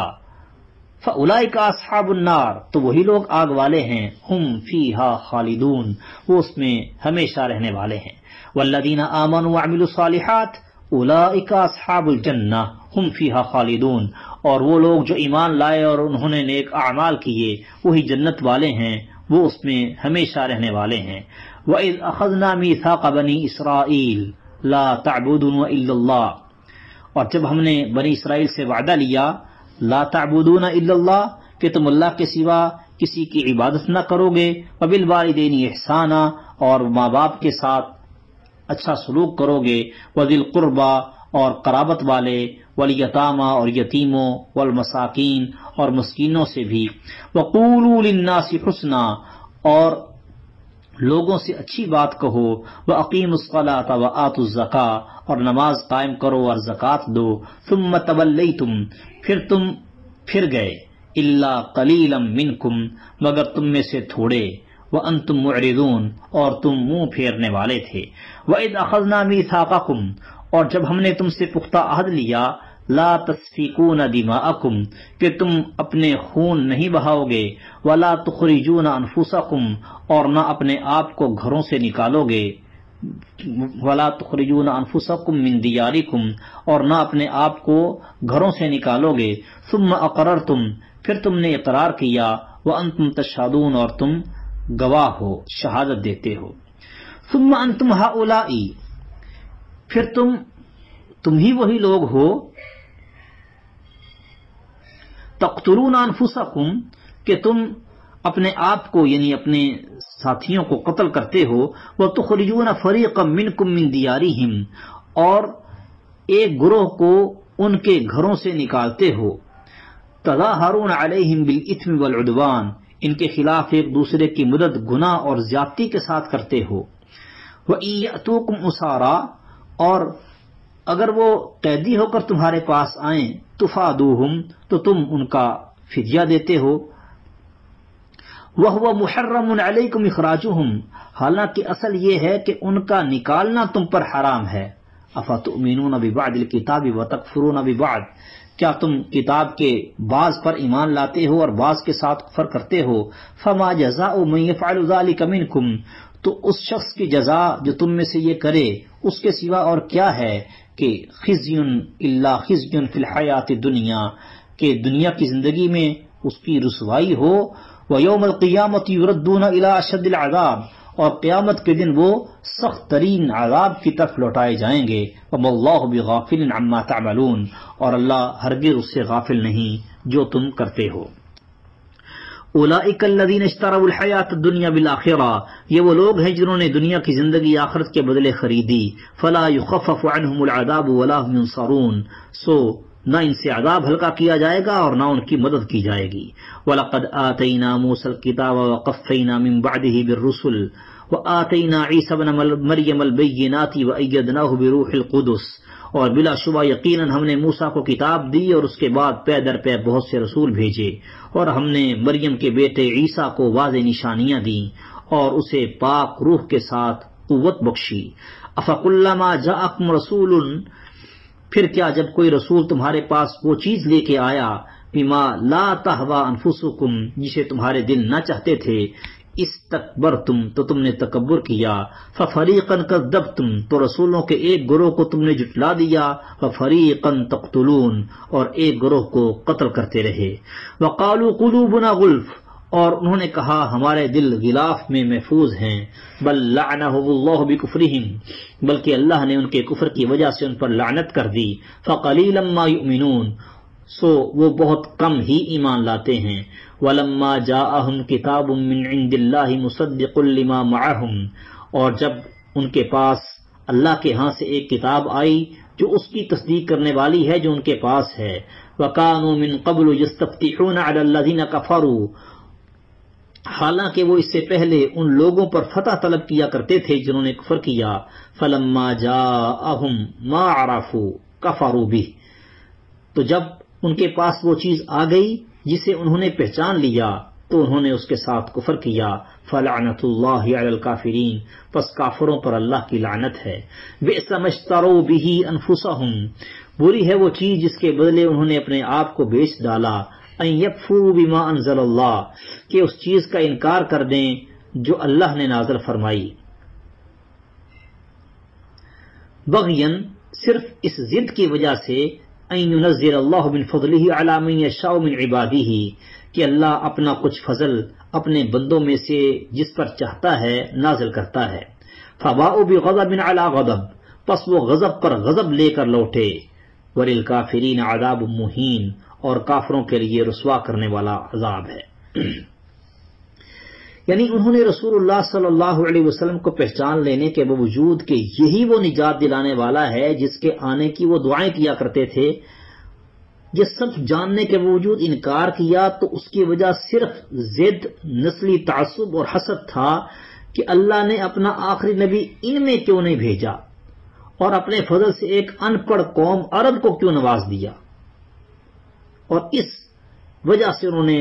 فاولئک اصحاب النار، تو وہی لوگ آگ والے ہیں، ہم فیہا خالدون، وہ اس میں ہمیشہ رہنے والے ہیں۔ والذین آمنوا وعملوا الصالحات اولئک اصحاب الجنہ ہم فیہا خالدون، اور وہ لوگ جو ایمان لائے اور انہوں نے نیک اعمال کیے وہی جنت والے ہیں، وہ اس میں ہمیشہ رہنے والے ہیں۔ وَإِذْ أَخَذْنَا مِيثَاقَ بَنِي إِسْرَائِيلَ لَا تَعْبُدُونَ إِلَّا اللَّهَ، اور جب ہم نے بنی اسرائیل سے وعدہ لیا لا تعبدون الا اللہ، کہ تم اللہ کے سوا کسی کی عبادت نہ کرو گے، وبالوالدین احسانا، اور ماں باپ کے ساتھ اچھا سلوک کرو گے، وذی القربى، اور قرابت والے، والیتامى، اور یتیموں، والمساکین، اور مسکینوں سے بھی، وقولوا للناس حسنا، اور لوگوں سے اچھی بات کہو، وَأَقِيمُوا الصَّلَاةَ وَآتُوا الزَّكَاةَ، اور نماز قائم کرو اور زکوٰۃ دو، ثُمَّ تَوَلَّيْتُمْ، پھر تم پھر گئے، إِلَّا قَلِيلًا مِّنكُمْ، مگر تم میں سے تھوڑے، وَأَنْتُمْ مُعْرِضُونَ، اور تم منہ پھیرنے والے تھے۔ وَإِذْ أَخَذْنَا مِيثَاقَكُمْ، اور جب ہم نے تم سے پختہ عہد لیا، لا تسفکون دماءکم، کہ تم اپنے خون نہیں بہاؤ گے، ولا تخرجون انفسکم، اور نہ اپنے آپ کو گھروں سے نکالو گے، ولا تخرجون انفسکم من دیارکم، اور نہ اپنے آپ کو گھروں سے نکالو گے، ثم اقررتم، پھر تم نے اقرار کیا، وانتم تشہدون، اور تم گواہ ہو، شہادت دیتے ہو، ثم انتم ہؤلاء، پھر تم ہی وہی لوگ ہو، تقتلون انفسکم، کہ تم اپنے آپ کو یعنی اپنے ساتھیوں کو قتل کرتے ہو، وتخرجون فریقا منکم من دیارہم، اور ایک گروہ کو ان کے گھروں سے نکالتے ہو، تظاہرون علیہم بالاثم والعدوان، ان کے خلاف ایک دوسرے کی مدد گناہ اور زیادتی کے ساتھ کرتے ہو. وَإِن يَأْتُوكُمْ أُسَارَىٰ، اور اگر وہ قیدی ہو کر تمہارے پاس آئیں، تُفَادُوهُمْ، تو تم ان کا فدیہ دیتے ہو. وَهُوَ مُحَرَّمٌ عَلَيْكُمْ إِخْرَاجُهُمْ، حالانکہ اصل یہ ہے کہ ان کا نکالنا تم پر حرام ہے. أَفَتُؤْمِنُونَ بِبَعْضِ الْكِتَابِ وَتَكْفُرُونَ بِبَعْضٍ، کیا تم کتاب کے بعض پر ایمان لاتے ہو اور بعض کے ساتھ کفر کرتے ہو. فَمَا جَزَاءُ مَن يَفْعَلُ ذَلِكَ مِنكُمْ، تو اس شخص کی جزا جو تم میں سے یہ کرے اس کے سوا اور کیا ہے کہ خزی الا خزی فی الحیات الدنیا، کہ دنیا کی زندگی میں اس کی رسوائی ہو. وَيَوْمَ الْقِيَامَةِ يُرَدُّونَ إِلَىٰ أَشَدِّ الْعَذَابِ، اور قیامت کے دن وہ سخت ترین عذاب کی طرف لوٹائے جائیں گے. وَمَا اللَّهُ بِغَافِلٍ عَمَّا تَعْمَلُونَ، اور اللہ ہرگز اس سے غافل نہیں جو تم کرتے ہو. اولئک الذین اشتروا الحیاۃ الدنیا بالآخرہ، یہ وہ لوگ ہیں جنہوں نے دنیا کی زندگی آخرت کے بدلے خریدی. فلا یخفف عنہم العذاب ولا هم ینصرون، سو نہ ان سے عذاب ہلکا کیا جائے گا اور نہ ان کی مدد کی جائے گی. وَلَقَدْ آتَيْنَا مُوسَى الْكِتَابَ وَقَفَّيْنَا مِن بَعْدِهِ بِالرُّسُلِ وَآتَيْنَا عِيسَى ابْنَ مَرْيَمَ الْبَيِّنَاتِ وَأَيَّدْنَاهُ بِرُوحِ الْقُدُسِ، اور بلا شبہ یقیناً ہم نے موسیٰ کو کتاب دی اور اس کے بعد پے در پے بہت سے رسول بھیجے، اور ہم نے مریم کے بیٹے عیسیٰ کو واضح نشانیاں دیں اور اسے پاک روح کے ساتھ قوت بخشی. افکلما جاءکم رسول، پھر کیا جب کوئی رسول تمہارے پاس وہ چیز لے کے آیا، بما لا تہوی انفسکم، جسے تمہارے دل نہ چاہتے تھے، استکبرتم، تو تم نے تکبر کیا. ففریقا کذبتم، تو رسولوں کے ایک گروہ کو تم نے جھٹلا دیا. ففریقا تقتلون، اور ایک گروہ کو قتل کرتے رہے. وقالوا قلوبنا غلف، اور انہوں نے کہا ہمارے دل غلاف میں محفوظ ہیں. بل لعنهم اللہ بکفرہم، بلکہ اللہ نے ان کے کفر کی وجہ سے ان پر لعنت کر دی. فقلیلا ما یؤمنون، سو وہ بہت کم ہی ایمان لاتے ہیں. وَلَمَّا جَاءَهُمْ كِتَابٌ مِّنْ عِندِ اللَّهِ مُصَدِّقٌ لِّمَا مَعَهُمْ، اور جب ان کے پاس اللہ کے ہاں سے ایک کتاب آئی جو اس کی تصدیق کرنے والی ہے جو ان کے پاس ہے. وَكَانُوا مِن قَبْلُ يَسْتَفْتِحُونَ عَلَى الَّذِينَ كَفَرُوا، حالانکہ وہ اس سے پہلے ان لوگوں پر فتح طلب کیا کرتے تھے جنہوں نے کفر کیا. فَلَمَّا جَاءَهُمْ مَا عَرَفُوا كَفَرُوا بِهِ، تو جب ان کے پاس وہ چیز آ گئی جسے انہوں نے پہچان لیا تو انہوں نے اس کے ساتھ کفر کیا. فلعنت اللہ علی الکافرین، پس کافروں پر اللہ کی لعنت ہے. بئس ما اشتروا به انفسهم، بری ہے وہ چیز جس کے بدلے انہوں نے اپنے آپ کو بیچ ڈالا. ان یکفروا بما انزل اللہ، کہ اس چیز کا انکار کر دیں جو اللہ نے نازل فرمائی. بغین، صرف اس ضد کی وجہ سے، ان ينزل اللہ من فضلہ علی من یشاء من عبادہ، کہ اللہ اپنا کچھ فضل اپنے بندوں میں سے جس پر چاہتا ہے نازل کرتا ہے. فباؤوا بغضب علی غضب، پس وہ غضب پر غضب لے کر لوٹے. وللکافرین عذاب مہین، اور کافروں کے لیے رسوا کرنے والا عذاب ہے. یعنی انہوں نے رسول اللہ صلی اللہ علیہ وسلم کو پہچان لینے کے باوجود کہ یہی وہ نجات دلانے والا ہے جس کے آنے کی وہ دعائیں کیا کرتے تھے، یہ سب جاننے کے باوجود انکار کیا، تو اس کی وجہ صرف ضد، نسلی تعصب اور حسد تھا کہ اللہ نے اپنا آخری نبی ان میں کیوں نہیں بھیجا، اور اپنے فضل سے ایک ان پڑھ قوم عرب کو کیوں نواز دیا. اور اس وجہ سے انہوں نے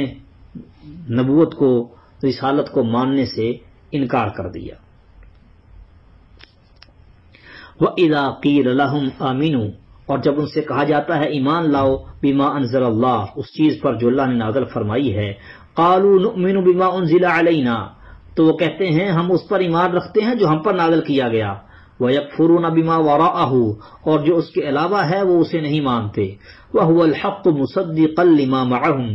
نبوت کو، رسالت کو ماننے سے انکار کر دیا. وَإِذَا قِيلَ لَهُمْ آمِنُوا، اور جب ان سے کہا جاتا ہے ایمان لاؤ، بما انزل اللہ، اس چیز پر جو اللہ نے نازل فرمائی ہے. قالوا نؤمن بما انزل علینا، تو وہ کہتے ہیں ہم اس پر ایمان رکھتے ہیں جو ہم پر نازل کیا گیا. وَيَكْفُرُونَ بِمَا وَرَاءَهُ، اور جو اس کے علاوہ ہے وہ اسے نہیں مانتے. وَهُوَ الْحَقُّ مُصَدِّقًا لِمَا مَعَهُمْ،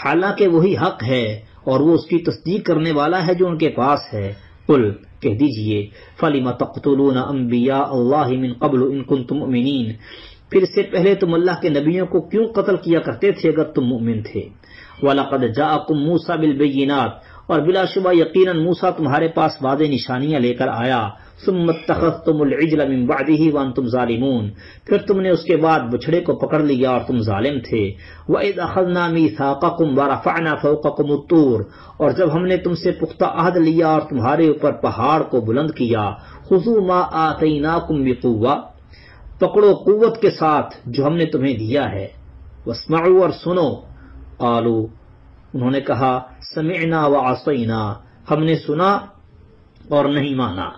حالانکہ وہی حق ہے اور وہ اس کی تصدیق کرنے والا ہے جو ان کے پاس ہے. قل، کہہ دیجئے، فَلِمَ تَقْتُلُونَ أَنبِيَاءَ اللَّهِ مِن قَبْلُ إِن كُنتُم مُؤْمِنِينَ، پھر اس سے پہلے تم اللہ کے نبیوں کو کیوں قتل کیا کرتے تھے اگر تم مؤمن تھے. وَلَقَدْ جَاءَكُم مُوسَىٰ بِالْبَيِّنَاتِ، اور بلا شبہ یقیناً موسیٰ تمہارے پاس واضح نشانیاں لے کر آیا. ثم اتخذتم العجل من بعده وانتم ظالمون، پھر تم نے اس کے بعد بچھڑے کو پکڑ لیا اور تم ظالم تھے۔ وَإِذْ أَخَذْنَا مِيثَاقَكُمْ وَرَفَعْنَا فَوْقَكُمُ الطُّورَ، اور جب ہم نے تم سے پختہ عہد لیا اور تمہارے اوپر پہاڑ کو بلند کیا، خُذُوا مَا آتَيْنَاكُمْ بِقُوَّةٍ، پکڑو قوت کے ساتھ جو ہم نے تمہیں دیا ہے، وَاسْمَعُوا، اور سنو، قالوا، انہوں نے کہا، سمعنا وعصینا، ہم نے سنا اور نہیں مانا،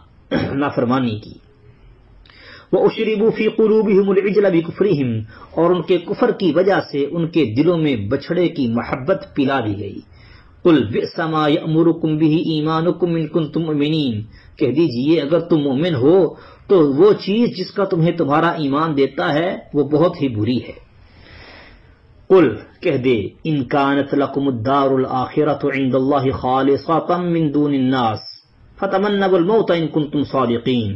نافرمانی کی۔ وَأُشْرِبُوا فِي قُلُوبِهِمُ الْعِجْلَ بِكُفْرِهِمْ، اور ان کے کفر کی وجہ سے ان کے دلوں میں بچھڑے کی محبت پلا دی گئی۔ قُلْ بِئْسَ مَا يَأْمُرُكُمْ بِهِ إِيمَانُكُمْ إِن كُنتُم مُؤْمِنِينَ، کہہ دیجئے اگر تم مومن ہو تو وہ چیز جس کا تمہیں تمہارا ایمان دیتا ہے وہ بہت ہی بری ہے۔ قل، کہہ دے، ان کانت لکم الدار الآخرۃ عند اللہ خالصۃ من دون الناس فتمنوا الموت ان کنتم صادقین،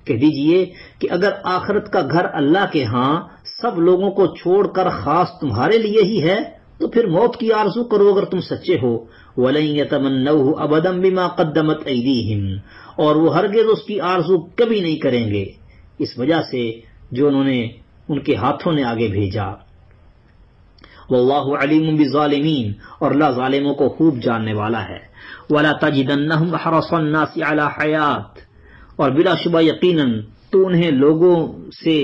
کہہ دیجئے کہ اگر آخرت کا گھر اللہ کے ہاں سب لوگوں کو چھوڑ کر خاص تمہارے لیے ہی ہے تو پھر موت کی آرزو کرو اگر تم سچے ہو۔ وَلَن يَتَمَنَّوْهُ أَبَدًا بِمَا قَدَّمَتْ أَيْدِيهِمْ، اور وہ ہرگز اس کی آرزو کبھی نہیں کریں گے اس وجہ سے جو انہوں نے ان کے ہاتھوں نے آگے بھیجا۔ واللہ علیم بالظالمین، اور اللہ ظالموں کو خوب جاننے والا ہے۔ ولا تجدنہم احرص الناس علی حیات، اور بلا شبہ یقیناً تو انہیں لوگوں سے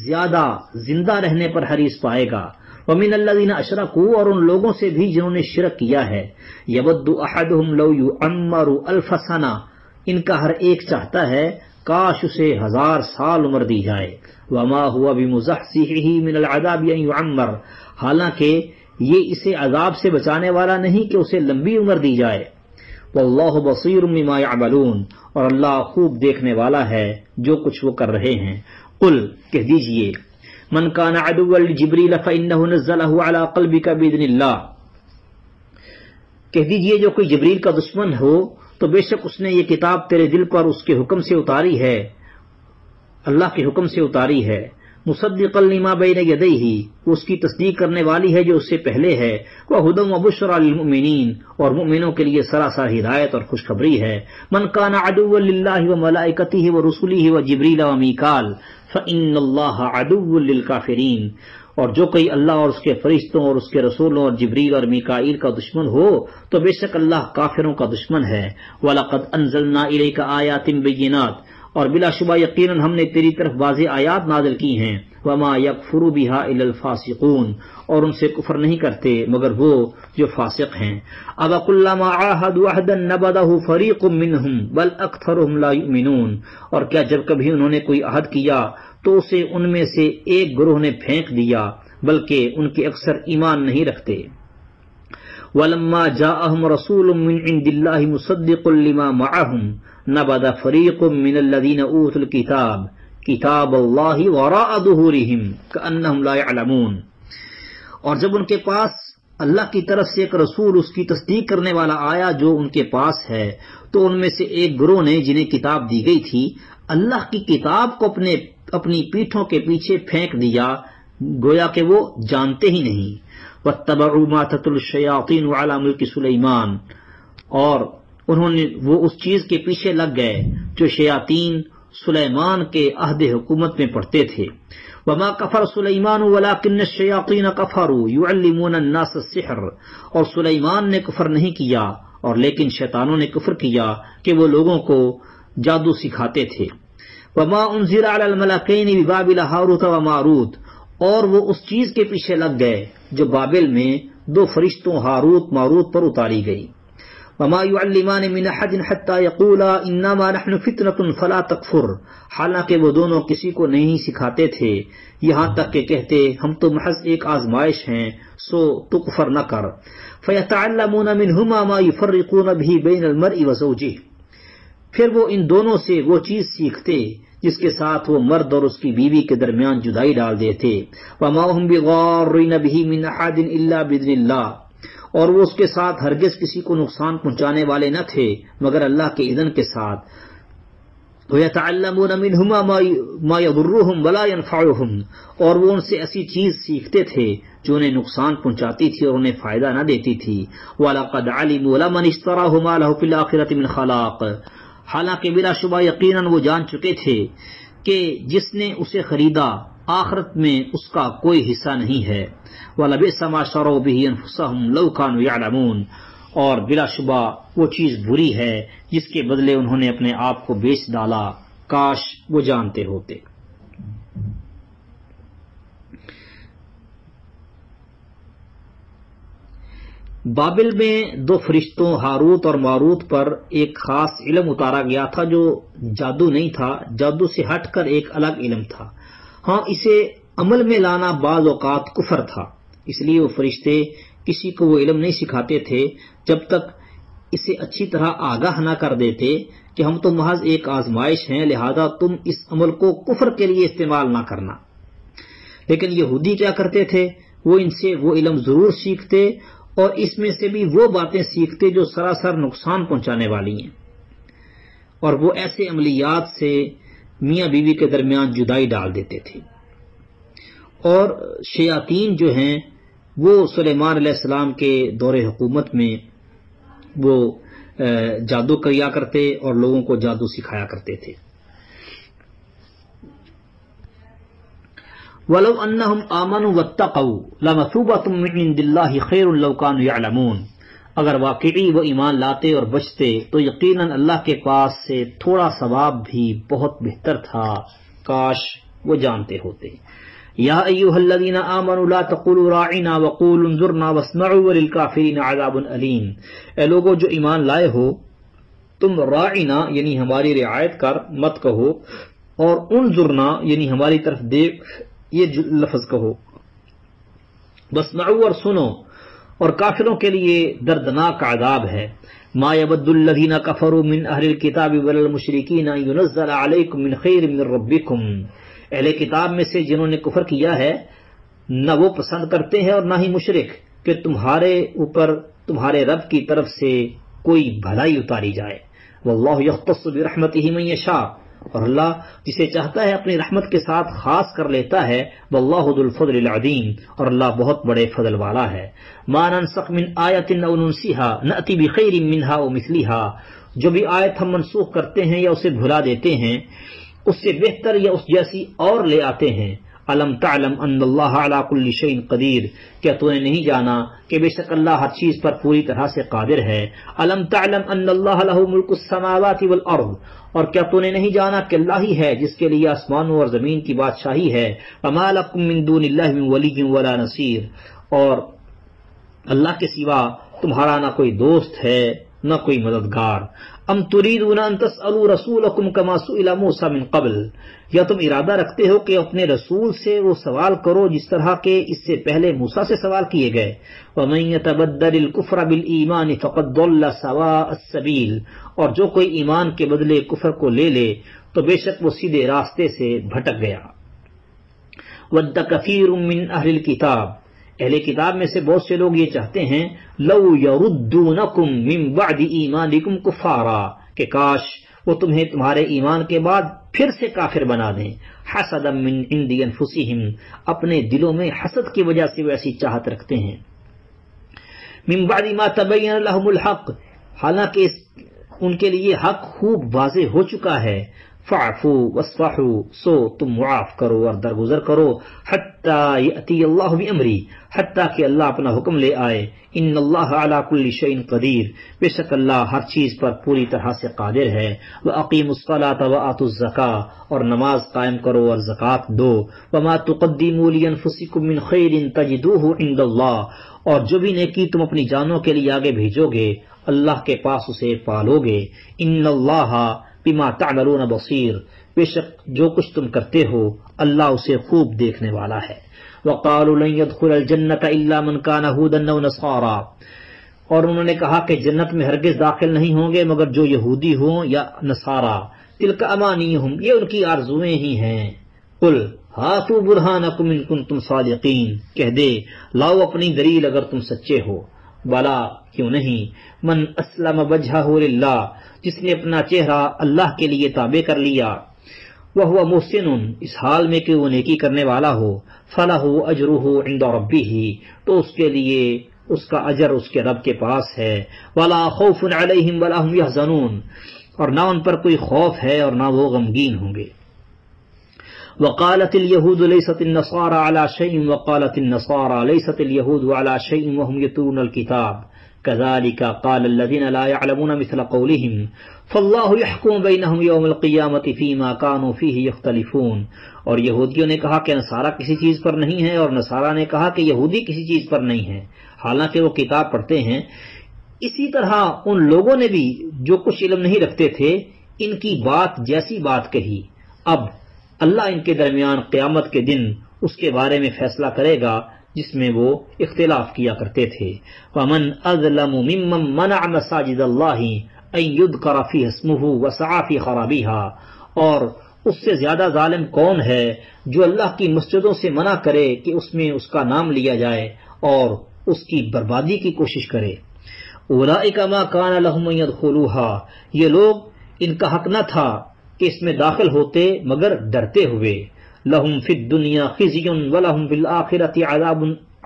زیادہ زندہ رہنے پر حریص پائے گا۔ ومن الذین اشرکوا، اور ان لوگوں سے بھی جنہوں نے شرک کیا ہے۔ یود احدہم لو یعمر الف سنہ، ان کا ہر ایک چاہتا ہے کاش اسے 1000 سال عمر دی جائے۔ وما هو بمزحزحہ من العذاب ان یعمر، حالانکہ یہ اسے عذاب سے بچانے والا نہیں کہ اسے لمبی عمر دی جائے۔ واللہ بصیر بما یعملون، اور اللہ خوب دیکھنے والا ہے جو کچھ وہ کر رہے ہیں۔ قل، کہہ دیجئے، من کان عدوا لجبریل فإنہ نزلہ علی قلبک بإذن اللہ، کہہ دیجئے جو کوئی جبریل کا دشمن ہو تو بے شک اس نے یہ کتاب تیرے دل پر اس کے حکم سے اتاری ہے، اللہ کے حکم سے اتاری ہے۔ مصدقا لما بین یدیہ، وہ اس کی تصدیق کرنے والی ہے جو اس سے پہلے ہے۔ وہدی وبشری للمؤمنین، اور مؤمنوں کے لیے سراسر ہدایت اور خوشخبری ہے۔ من کان عدوا للہ وملائکتہ ورسلہ وجبریل ومیکال فإن اللہ عدو للکافرین، اور جو کوئی اللہ اور اس کے فرشتوں اور اس کے رسولوں اور جبریل اور میکائیل کا دشمن ہو تو بے شک اللہ کافروں کا دشمن ہے۔ وَلَقَدْ أَنزَلْنَا إِلَيْكَ آيَاتٍ بَيِّنَاتٍ، اور بلا شبہ یقیناً ہم نے تیری طرف واضح آیات نازل کی ہیں۔ وَمَا يَكْفُرُ بِهَا إِلَّا الْفَاسِقُونَ، اور ان سے کفر نہیں کرتے مگر وہ جو فاسق ہیں۔ أَوَكُلَّمَا عَاهَدُوا عَهْدًا نَبَذَهُ فَرِيقٌ مِّنْهُمْ بَلْ أَكْثَرُهُمْ لَا يُؤْمِنُونَ، اور کیا جب کبھی انہوں نے کوئی عہد کیا تو اسے ان میں سے ایک گروہ نے پھینک دیا بلکہ ان کے اکثر ایمان نہیں رکھتے۔ وَلَمَّا جَاءَهُمْ رَسُولٌ مِّنْ عِندِ اللَّهِ مُصَدِّقٌ لِّمَا مَعَهُمْ نَبَذَ فَرِيقٌ مِّنَ الَّذِينَ أُوتُوا الْكِتَابَ كِتَابَ اللَّهِ وَرَاءَ ظُهُورِهِمْ كَأَنَّهُمْ لَا يَعْلَمُونَ، اور جب ان کے پاس اللہ کی طرف سے ایک رسول اس کی تصدیق کرنے والا آیا جو ان کے پاس ہے تو ان میں سے ایک گروہ نے جنہیں کتاب دی گئی تھی اللہ کی کتاب کو اپنی پیٹھوں کے پیچھے پھینک دیا گویا کہ وہ جانتے ہی نہیں۔ وَاتَّبَعُوا مَا تَتْلُو الشَّيَاطِينُ عَلَى مُلْكِ سُلَيْمَانَ، اور وہ اس چیز کے پیچھے لگ گئے جو شیاطین سلیمان کے عہد حکومت میں پڑھتے تھے۔ وَمَا كَفَرَ سُلَيْمَانُ وَلَكِنَّ الشَّيَاطِينَ كَفَرُوا يُعَلِّمُونَ النَّاسَ السِّحْرَ، اور سلیمان نے کفر نہیں کیا اور لیکن شیطانوں نے کفر کیا کہ وہ لوگوں کو جادو سکھاتے تھے۔ وَمَا أُنزِلَ عَلَى الْمَلَكَيْنِ بِبَابِلَ هَارُوتَ وَمَارُوتَ، اور وہ اس چیز کے پیچھے لگ گئے جو بابل میں 2 فرشتوں ہاروت ماروت پر اتاری گئی۔ وَمَا يُعَلِّمَانِ مِنْ أَحَدٍ حَتَّى يَقُولَا إِنَّمَا نَحْنُ فِتْنَةٌ فَلَا تَكْفُرْ، حالانکہ وہ دونوں کسی کو نہیں سکھاتے تھے یہاں تک کہ کہتے ہم تو محض ایک آزمائش ہیں سو تو کفر نہ کر۔ فَيَتَعَلَّمُونَ مِنْهُمَا مَا يُفَرِّقُونَ بِهِ بَيْنَ الْمَرْءِ وَزَوْجِهِ، پھر وہ ان دونوں سے وہ چیز سیکھتے جس کے ساتھ وہ مرد اور اس کی بیوی کے درمیان جدائی ڈال دیتے۔ وَمَا هُمْ بِضَارِّينَ بِهِ مِنْ أَحَدٍ إِلَّا بِإِذْنِ اللَّهِ، اور وہ اس کے ساتھ ہرگز کسی کو نقصان پہنچانے والے نہ تھے مگر اللہ کے اذن کے ساتھ۔ وَيَتَعَلَّمُونَ مِنْهُمَا مَا يَضُرُّهُمْ وَلَا يَنْفَعُهُمْ، اور وہ ان سے ایسی چیز سیکھتے تھے جو انہیں نقصان پہنچاتی تھی اور انہیں فائدہ نہ دیتی تھی۔ وَلَقَدْ عَلِمُوا لَمَنِ اشْتَرَاهُ مَا لَهُ فِي الْآخِرَةِ مِنْ خَلَاقٍ، حالانکہ بلا شبہ یقیناً وہ جان چکے تھے کہ جس نے اسے خریدا آخرت میں اس کا کوئی حصہ نہیں ہے۔ وَلَبِئْسَ مَا شَرَوْا بِهِ أَنفُسَهُمْ لَوْ كَانُوا يَعْلَمُونَ، اور بلا شبہ وہ چیز بری ہے جس کے بدلے انہوں نے اپنے آپ کو بیچ ڈالا، کاش وہ جانتے ہوتے۔ بابل میں دو فرشتوں ہاروت اور ماروت پر ایک خاص علم اتارا گیا تھا جو جادو نہیں تھا، جادو سے ہٹ کر ایک الگ علم تھا۔ ہاں، اسے عمل میں لانا بعض اوقات کفر تھا، اس لیے وہ فرشتے کسی کو وہ علم نہیں سکھاتے تھے جب تک اسے اچھی طرح آگاہ نہ کر دیتے کہ ہم تو محض ایک آزمائش ہیں، لہذا تم اس عمل کو کفر کے لیے استعمال نہ کرنا۔ لیکن یہودی کیا کرتے تھے؟ وہ ان سے وہ علم ضرور سیکھتے اور اس میں سے بھی وہ باتیں سیکھتے جو سراسر نقصان پہنچانے والی ہیں، اور وہ ایسے عملیات سے میاں بیوی کے درمیان جدائی ڈال دیتے تھے۔ اور شیاطین جو ہیں وہ سلیمان علیہ السلام کے دور حکومت میں وہ جادو کیا کرتے اور لوگوں کو جادو سکھایا کرتے تھے۔ وَلَوْ أَنَّهُمْ آمَنُوا وَاتَّقَوْا لَمَثُوبَةٌ مِّنْ عِندِ اللَّهِ خَيْرٌ لَوْ كَانُوا يَعْلَمُونَ، اگر واقعی وہ ایمان لاتے اور بچتے تو یقیناً اللہ کے پاس سے تھوڑا ثواب بھی بہت بہتر تھا، کاش وہ جانتے ہوتے۔ یا ایھا الذین آمنوا لا تقولوا راعنا وقولوا انظرنا واسمعوا وللکافرین عذاب علیم، اے لوگو جو ایمان لائے ہو، تم راعنا یعنی ہماری رعایت کر مت کہو، اور انظرنا یعنی ہماری طرف دیکھ یہ لفظ کہو، واسمعوا اور سنو، اور کافروں کے لیے دردناک عذاب ہے۔ ما یود الذین کفروا من اہل الکتاب ولا المشرکین ان ینزل علیکم من خیر من ربکم، اہل کتاب میں سے جنہوں نے کفر کیا ہے نہ وہ پسند کرتے ہیں اور نہ ہی مشرک کہ تمہارے اوپر تمہارے رب کی طرف سے کوئی بھلائی اتاری جائے۔ واللہ یختص برحمتہ من یشاء، اور اللہ جسے چاہتا ہے اپنی رحمت کے ساتھ خاص کر لیتا ہے۔ واللہ ذو الفضل العظیم، اور اللہ بہت بڑے فضل والا ہے۔ ما ننسخ من آیۃ او ننسیھا نأتی بخیر منھا او مثلھا، جو بھی آیت ہم منسوخ کرتے ہیں یا اسے بھلا دیتے ہیں اس سے بہتر یا اس جیسی اور لے آتے ہیں۔ الم تعلم ان اللہ علی کل شیء قدیر، کیا تو نے نہیں جانا کہ بے شک اللہ ہر چیز پر پوری طرح سے قادر ہے۔ الم تعلم ان اللہ لہ ملک السماوات والارض، اور کیا تو نے نہیں جانا کہ اللہ ہی ہے جس کے لیے آسمانوں اور زمین کی بادشاہی ہے۔ وما لکم من دون اللہ من ولی ولا نصیر، اور اللہ کے سوا تمہارا نہ کوئی دوست ہے نہ کوئی مددگار۔ ام تريدون ان تسألوا رسولكم كما سئل موسى من قبل، یا تم ارادہ رکھتے ہو کہ اپنے رسول سے وہ سوال کرو جس طرح کے اس سے پہلے موسیٰ سے سوال کیے گئے۔ ومن يتبدل الكفر بالایمان فقد ضل سواء السبیل، اور جو کوئی ایمان کے بدلے کفر کو لے لے تو بے شک وہ سیدھے راستے سے بھٹک گیا۔ ود کثیر من اہل الکتاب، اہل کتاب میں سے بہت سے لوگ یہ چاہتے ہیں لو یردونکم من بعد ایمانکم کفارا، کہ کاش وہ تمہیں تمہارے ایمان کے بعد پھر سے کافر بنا دیں۔ حسدا من عند انفسہم، اپنے دلوں میں حسد کی وجہ سے وہ ایسی چاہت رکھتے ہیں۔ من بعد ما تبین لہم الحق، حالانکہ ان کے لیے حق خوب واضح ہو چکا ہے۔ فاعفوا واصفحوا، سو تم معاف کرو اور درگزر کرو۔ حتی یأتی اللہ بامری، حتیٰ کہ اللہ اپنا حکم لے آئے۔ ان اللہ علی کل شیء قدیر، بے شک اللہ ہر چیز پر پوری طرح سے قادر ہے۔ واقیموا الصلاۃ وآتوا الزکاۃ، اور نماز قائم کرو اور زکوٰۃ دو۔ وما تقدموا لانفسکم من خیر تجدوہ عند اللہ، اور جو بھی نیکی تم اپنی جانوں کے لیے آگے بھیجو گے اللہ کے پاس اسے پالو گے۔ ان اللہ بما تعملون بصیر، بے شک جو کچھ تم کرتے ہو اللہ اسے خوب دیکھنے والا ہے۔ وقالوا لن يدخل الجنة الا من كان هودا او نصارى، اور انہوں نے کہا کہ جنت میں ہرگز داخل نہیں ہوں گے مگر جو یہودی ہوں یا نصارہ۔ تلک امانیہم، یہ ان کی آرزویں ہی ہیں۔ قل ہاتوا برہانکم ان کنتم صادقین، کہہ دے لاؤ اپنی دلیل اگر تم سچے ہو۔ بلا، کیوں نہیں، من اسلم وجہہ للہ، جس نے اپنا چہرہ اللہ کے لیے تابع کر لیا، وہو محسن، اس حال میں کہ وہ نیکی کرنے والا ہو، فلہ اجرہ عند ربہ، تو اس کے لیے اس کا اجر اس کے رب کے پاس ہے۔ ولا خوف علیہم ولا هم یحزنون، اور نہ ان پر کوئی خوف ہے اور نہ وہ غمگین ہوں گے۔ وقالت اليهود ليست النصارى على شيء وقالت النصارى ليست اليهود على شيء وهم يتلون الكتاب كذلك قال الذين لا يعلمون مثل قولهم فالله يحكم بينهم يوم القيامة فيما كانوا فيه يختلفون۔ اور یہودیوں نے کہا کہ نصارہ کسی چیز پر نہیں ہے، اور نصارہ نے کہا کہ یہودی کسی چیز پر نہیں ہے، حالانکہ وہ کتاب پڑھتے ہیں۔ اسی طرح ان لوگوں نے بھی جو کچھ علم نہیں رکھتے تھے ان کی بات جیسی بات کہی۔ اب اللہ ان کے درمیان قیامت کے دن اس کے بارے میں فیصلہ کرے گا جس میں وہ اختلاف کیا کرتے تھے۔ وَمَنْ أَظْلَمُ مِمَّنْ مَنَعَ مَسَاجِدَ اللَّهِ أَنْ يُذْكَرَ فِيهِ اسْمُهُ وَسَعَى فِي خَرَابِهَا، اور اس سے زیادہ ظالم کون ہے جو اللہ کی مسجدوں سے منع کرے کہ اس میں اس کا نام لیا جائے اور اس کی بربادی کی کوشش کرے۔ أُولَئِكَ مَا كَانَ لَهُمْ أَنْ يَدْخُلُوهَا، یہ لوگ ان کا حق نہ تھا کہ اس میں داخل ہوتے مگر ڈرتے ہوئے۔ لَهُمْ فِي الدُّنْيَا خِزْيٌ وَلَهُمْ فِي الْآخِرَةِ عَذَابٌ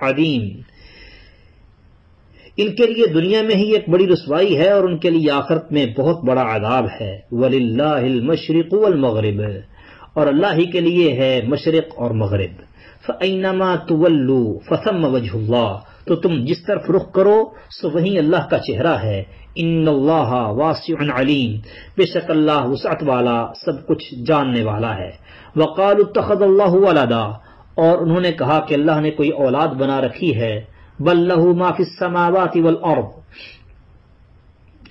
عَظِيمٌ، ان کے لیے دنیا میں ہی ایک بڑی رسوائی ہے اور ان کے لیے آخرت میں بہت بڑا عذاب ہے۔ وَلِلَّهِ الْمَشْرِقُ وَالْمَغْرِبُ، اور اللہ ہی کے لیے ہے مشرق اور مغرب۔ فَأَيْنَمَا تُوَلُّوا فَثَمَّ وَجْهُ اللَّهِ، تو تم جس طرف رخ کرو سو وہیں اللہ کا چہرہ ہے۔ ان اللہ واسع علیم، بے شک اللہ وسعت والا سب کچھ جاننے والا ہے۔ وقالوا اتخذ اللہ ولدا، اور انہوں نے کہا کہ اللہ نے کوئی اولاد بنا رکھی ہے۔ بل لہ ما فی السماوات والارض،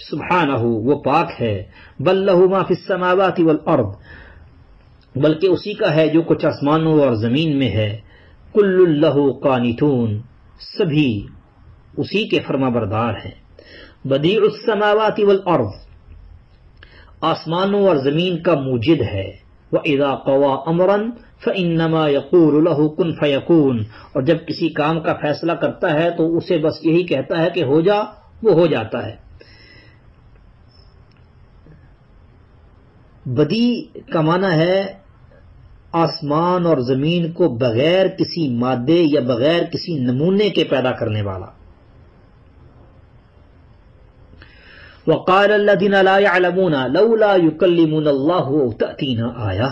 سبحانہ وہ پاک ہے۔ بل لہ ما فی السماوات والارض، بلکہ اسی کا ہے جو کچھ آسمانوں اور زمین میں ہے۔ کل لہ قانتون، سبھی اسی کے فرما بردار ہیں۔ بدیع السماوات والارض، آسمانوں اور زمین کا موجد ہے۔ وَإِذَا قَضَىٰ أَمْرًا فَإِنَّمَا يَقُولُ لَهُ كُن فَيَكُونُ، اور جب کسی کام کا فیصلہ کرتا ہے تو اسے بس یہی کہتا ہے کہ ہو جا، وہ ہو جاتا ہے۔ بدیع کا معنی ہے آسمان اور زمین کو بغیر کسی مادے یا بغیر کسی نمونے کے پیدا کرنے والا۔ وقال الذين لا يعلمون لولا يكلمنا الله او تأتينا آية،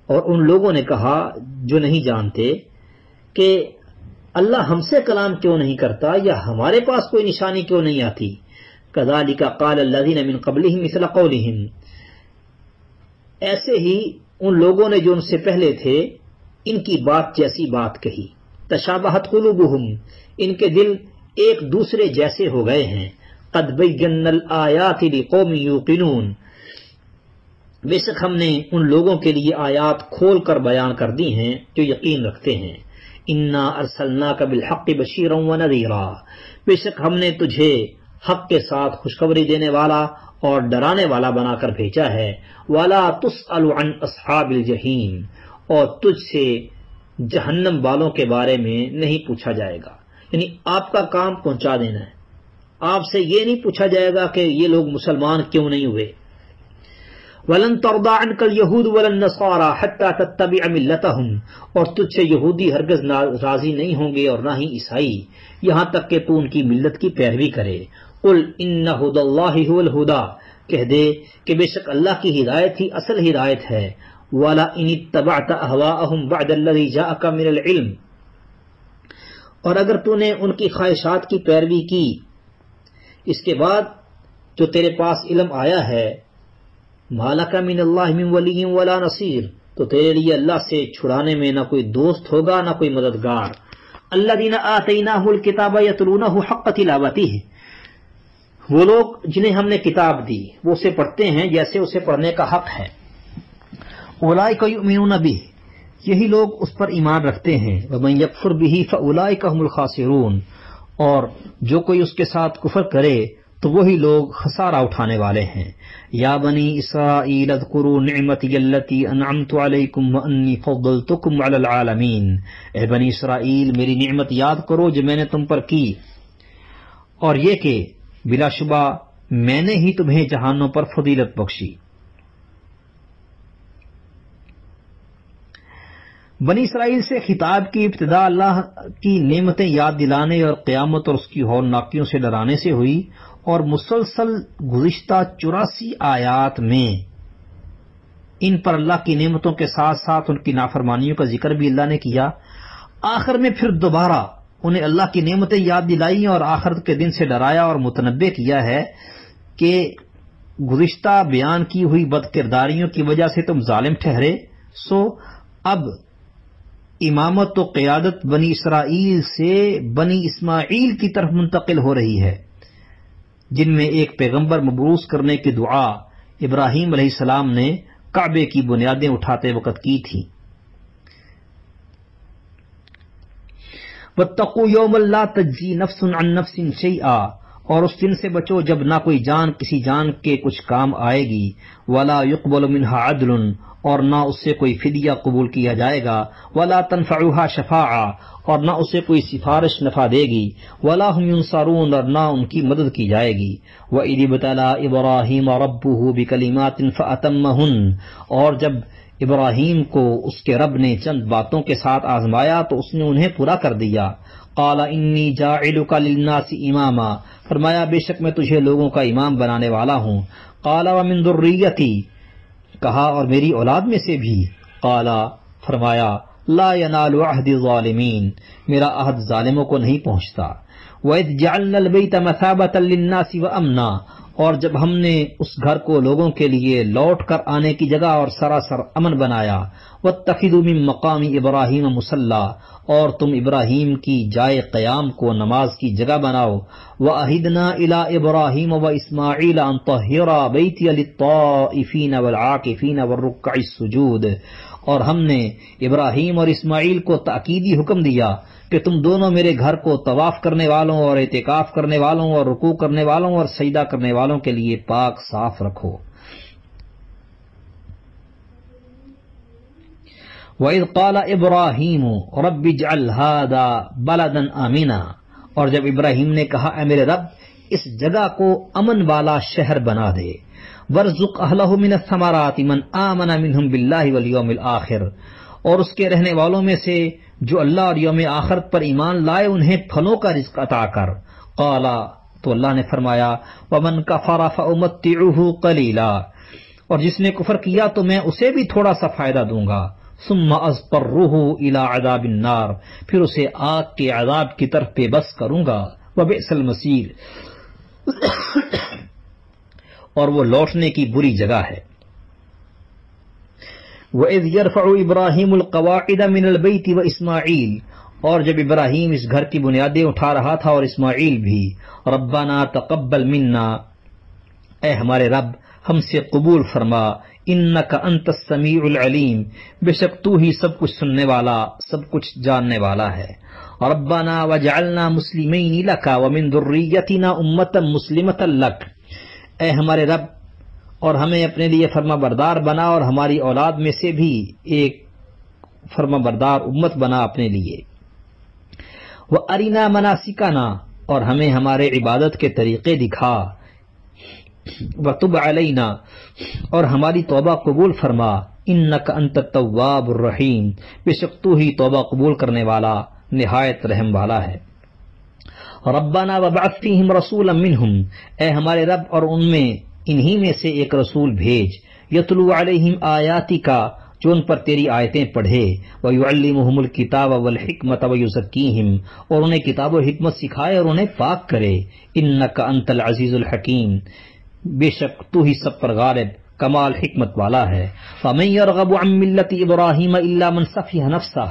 اور ان لوگوں نے کہا جو نہیں جانتے کہ اللہ ہم سے کلام کیوں نہیں کرتا یا ہمارے پاس کوئی نشانی کیوں نہیں آتی۔ كذلك قال الذين من قبلهم مثل قولهم، ایسے ہی ان لوگوں نے جو ان سے پہلے تھے ان کی بات جیسی بات کہی۔ تشابہت قلوبہم، ان کے دل ایک دوسرے جیسے ہو گئے ہیں۔ قد بینا الآیات لقوم یوقنون، بے شک ہم نے ان لوگوں کے لیے آیات کھول کر بیان کر دی ہیں جو یقین رکھتے ہیں۔ انا ارسلناک بالحق بشیرا ونذیرا، بے شک ہم نے تجھے حق کے ساتھ خوشخبری دینے والا اور ڈرانے والا بنا کر بھیجا ہے۔ ولا تسأل عن اصحاب الجحیم، اور تجھ سے جہنم والوں کے بارے میں نہیں پوچھا جائے گا، یعنی آپ کا کام پہنچا دینا ہے، آپ سے یہ نہیں پوچھا جائے گا کہ یہ لوگ مسلمان کیوں نہیں ہوئے۔ وَلَن تَرْضَىٰ عَنْكَ الْيَهُودُ وَلَا النَّصَارَىٰ حَتَّىٰ تَتَّبِعَ مِلَّتَهُمْ، اور تجھ سے یہودی ہرگز راضی نہیں ہوں گے اور نہ ہی عیسائی، یہاں تک کہ تو ان کی ملت کی پیروی کرے۔ قُلْ إِنَّ هُدَى اللَّهِ هُوَ الْهُدَىٰ، کہہ دے کہ بے شک اللہ کی ہدایت ہی اصل ہدایت ہے۔ وَلَئِنِ اتَّبَعْتَ أَهْوَاءَهُمْ بَعْدَ الَّذِي جَاءَكَ مِنَ الْعِلْمِ، اور اگر تو نے ان کی خواہشات کی پیروی کی اس کے بعد جو تیرے پاس علم آیا ہے، مالک من اللہ من ولی ولا نصیر، تو تیرے لیے اللہ سے چھڑانے میں نہ کوئی دوست ہوگا نہ کوئی مددگار۔ الذین آتیناہ الکتاب یتلونہ حق تلاوتہ، وہ لوگ جنہیں ہم نے کتاب دی وہ اسے پڑھتے ہیں جیسے اسے پڑھنے کا حق ہے۔ اولئک یؤمنون بہ، یہی لوگ اس پر ایمان رکھتے ہیں۔ ومن یکفر بہ فاولئک هم الخاسرون، اور جو کوئی اس کے ساتھ کفر کرے تو وہی لوگ خسارہ اٹھانے والے ہیں۔ یا بنی اسرائیل اذکروا نعمتی التی انعمت علیکم وانی فضلتکم علی العالمین، اے بنی اسرائیل میری نعمت یاد کرو جو میں نے تم پر کی، اور یہ کہ بلا شبہ میں نے ہی تمہیں جہانوں پر فضیلت بخشی۔ بنی اسرائیل سے خطاب کی ابتدا اللہ کی نعمتیں یاد دلانے اور قیامت اور اس کی ہولناکیوں سے ڈرانے سے ہوئی، اور مسلسل گزشتہ 84 آیات میں ان پر اللہ کی نعمتوں کے ساتھ ساتھ ان کی نافرمانیوں کا ذکر بھی اللہ نے کیا. آخر میں پھر دوبارہ انہیں اللہ کی نعمتیں یاد دلائی اور آخرت کے دن سے ڈرایا اور متنبہ کیا ہے کہ گزشتہ بیان کی ہوئی بد کرداریوں کی وجہ سے تم ظالم ٹھہرے، سو اب امامت و قیادت بنی اسرائیل سے بنی اسماعیل کی طرف منتقل ہو رہی ہے، جن میں ایک پیغمبر مبعوث کرنے کی دعا ابراہیم علیہ السلام نے کعبے کی بنیادیں اٹھاتے وقت کی تھی. وَاتَّقُوا يَوْمًا لَا تَجْزِي نَفْسٌ عَن نَفْسٍ شَيْئًا، اور اس دن سے بچو جب نہ کوئی جان کسی جان کے کچھ کام آئے گی. وَلَا يُقْبَلُ مِنْهَا عَدْلٌ، اور نہ اس سے کوئی فدیہ قبول کیا جائے گا. وَلَا تَنْفَعُهَا شَفَاعَةٌ، اور نہ اسے کوئی سفارش نفع دے گی. وَلَا هُمْ يُنصَرُونَ، اور نہ ان کی مدد کی جائے گی. وَإِذِ ابْتَلَىٰ إِبْرَاهِيمَ رَبُّهُ بِكَلِمَاتٍ فَأَتَمَّهُنَّ، اور جب ابراہیم کو اس کے رب نے چند باتوں کے ساتھ آزمایا تو اس نے انہیں پورا کر دیا. قَالَ إِنِّي جَاعِلُكَ لِلنَّاسِ إِمَامًا، فرمایا بے شک میں تجھے لوگوں کا امام بنانے والا ہوں. قَالَ وَمِن ذُرِّيَّتِي، کہا اور میری اولاد میں سے بھی. قَالَ، فرمایا لا ينال عہد الظالمین، میرا عہد ظالموں کو نہیں پہنچتا. وَإِذْ جَعَلْنَا الْبَيْتَ مَثَابَةً لِلنَّاسِ وَأَمْنًا، اور جب ہم نے اس گھر کو لوگوں کے لیے لوٹ کر آنے کی جگہ اور سراسر امن بنایا. وَاتَّخِذُوا مِن مَّقَامِ إِبْرَاهِيمَ مُصَلًّى، اور تم ابراہیم کی جائے قیام کو نماز کی جگہ بناؤ. وَأَهِدْنَا إِلَىٰ إِبْرَاهِيمَ وَإِسْمَاعِيلَ أَن طَهِّرَا بَيْتِيَ لِلطَّائِفِينَ وَالْعَاكِفِينَ وَالرُّكَّعِ السُّجُودِ، اور ہم نے ابراہیم اور اسماعیل کو تاکیدی حکم دیا کہ تم دونوں میرے گھر کو طواف کرنے والوں اور اعتکاف کرنے والوں اور رکوع کرنے والوں اور سجدہ کرنے والوں کے لیے پاک صاف رکھو. وَإِذْ قَالَ إِبْرَاهِيمُ رَبِّ اجْعَلْ هَٰذَا بَلَدًا آمِنًا، اور جب ابراہیم نے کہا اے میرے رب اس جگہ کو امن والا شہر بنا دے. وَارْزُقْ أَهْلَهُ مِنَ الثَّمَرَاتِ مَنْ آمَنَ مِنْهُمْ بِاللَّهِ وَالْيَوْمِ الْآخِرِ، اور اس کے رہنے والوں میں سے جو اللہ اور یوم آخرت پر ایمان لائے انہیں پھلوں کا رزق عطا کر. قَالَ، تو اللہ نے فرمایا وَمَنْ كَفَرَ فَأُمَتِّعُهُ قَلِيلًا، اور جس نے کفر کیا تو میں اسے بھی تھوڑا سا فائدہ دوں گا. ثُمَّ أَضْطَرُّهُ إِلَىٰ عَذَابِ النَّارِ، پھر اسے آگ کے عذاب کی طرف بے بس کروں گا. وَبِئْسَ الْمَصِيرُ، اور وہ لوٹنے کی بری جگہ ہے. وَإِذْ يَرْفَعُ إِبْرَاهِيمُ الْقَوَاعِدَ مِنَ الْبَيْتِ وَإِسْمَاعِيلُ، اور جب ابراہیم اس گھر کی بنیادیں اٹھا رہا تھا اور اسماعیل بھی. رَبَّنَا تَقَبَّلْ مِنَّا، اے ہمارے رب ہم سے قبول فرما. اِنَّكَ أَنْتَ السَّمِيعُ الْعَلِيمُ، بے شک تو ہی سب کچھ سننے والا سب کچھ جاننے والا ہے. رَبَّنَا وَاجْعَلْنَا مُسْلِمَيْنِ لَكَ وَمِن ذُرِّيَّتِنَا أُمَّةً مُسْلِمَةً لَكَ، اے ہمارے رب اور ہمیں اپنے لیے فرما بردار بنا اور ہماری اولاد میں سے بھی ایک فرما بردار امت بنا اپنے لیے. وَأَرِنَا مَنَاسِكَنَا، اور ہمیں ہمارے عبادت کے طریقے دکھا. وَتُبْ عَلَيْنَا، اور ہماری توبہ قبول فرما. إِنَّكَ أَنْتَ التَّوَّابُ الرَّحِيمُ، بے شک تو ہی توبہ قبول کرنے والا نہایت رحم والا ہے. رَبَّنَا وَابْعَثْ فِيهِمْ رَسُولًا مِّنْهُمْ، اے ہمارے رب اور ان میں انہی میں سے ایک رسول بھیج. یتلو علیہم آیاتک، جو ان پر تیری آیتیں پڑھے. ویعلمہم الکتاب والحکمت ویزکیہم، اور انہیں کتاب و حکمت سکھائے اور انہیں پاک کرے. انک انت العزیز الحکیم، بے شک تو ہی سب پر غالب کمال حکمت والا ہے. فمن یرغب عن ملت ابراہیم الا من سفیہ نفسہ،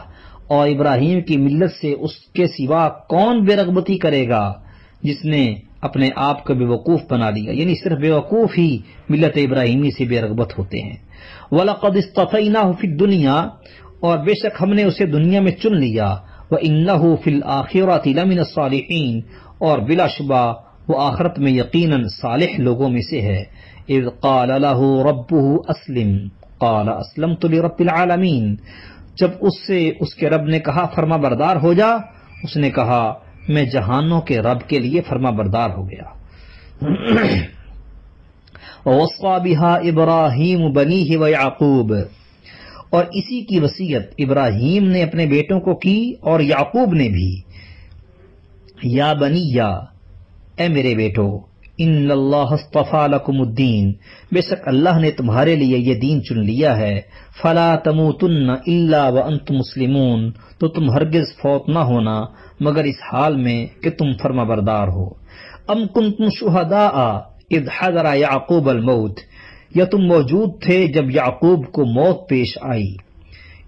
اور ابراہیم کی ملت سے اس کے سوا کون بے رغبتی کرے گا جس نے اپنے آپ کو بے وقوف بنا لیا، یعنی صرف بے وقوف ہی ملت ابراہیمی سے بے رغبت ہوتے ہیں. وَلَقَدْ اصْطَفَيْنَاهُ فِي الدُّنْيَا، اور بے شک ہم نے اسے دنیا میں چن لیا. وَإِنَّهُ فِي الْآخِرَةِ لَمِنَ الصَّالِحِينَ، اور بلا شبہ وہ آخرت میں یقیناً صالح لوگوں میں سے ہے. اِذْ قَالَ لَهُ رَبُّهُ أَسْلِمْ قَالَ أَسْلَمْتُ لِرَبِّ الْعَالَمِينَ، جب اس سے اس کے رب نے کہا فرما بردار ہو جا، اس نے کہا میں جہانوں کے رب کے لیے فرما بردار ہو گیا. وَوَصَّى بِهَا إِبْرَاهِيمُ بَنِيهِ وَيَعْقُوبُ، اور اسی کی وصیت ابراہیم نے اپنے بیٹوں کو کی اور یعقوب نے بھی. یا بنیا، اے میرے بیٹو، ان اللہ اصطفى لکم الدین، بے شک اللہ نے تمہارے لیے یہ دین چن لیا ہے، فلا تموتن الا وانتم مسلمون، تو تم ہرگز فوت نہ ہونا مگر اس حال میں کہ تم فرما بردار ہو۔ ام کنتم شہداء اذ حضر یعقوب الموت، یا تم موجود تھے جب یعقوب کو موت پیش آئی،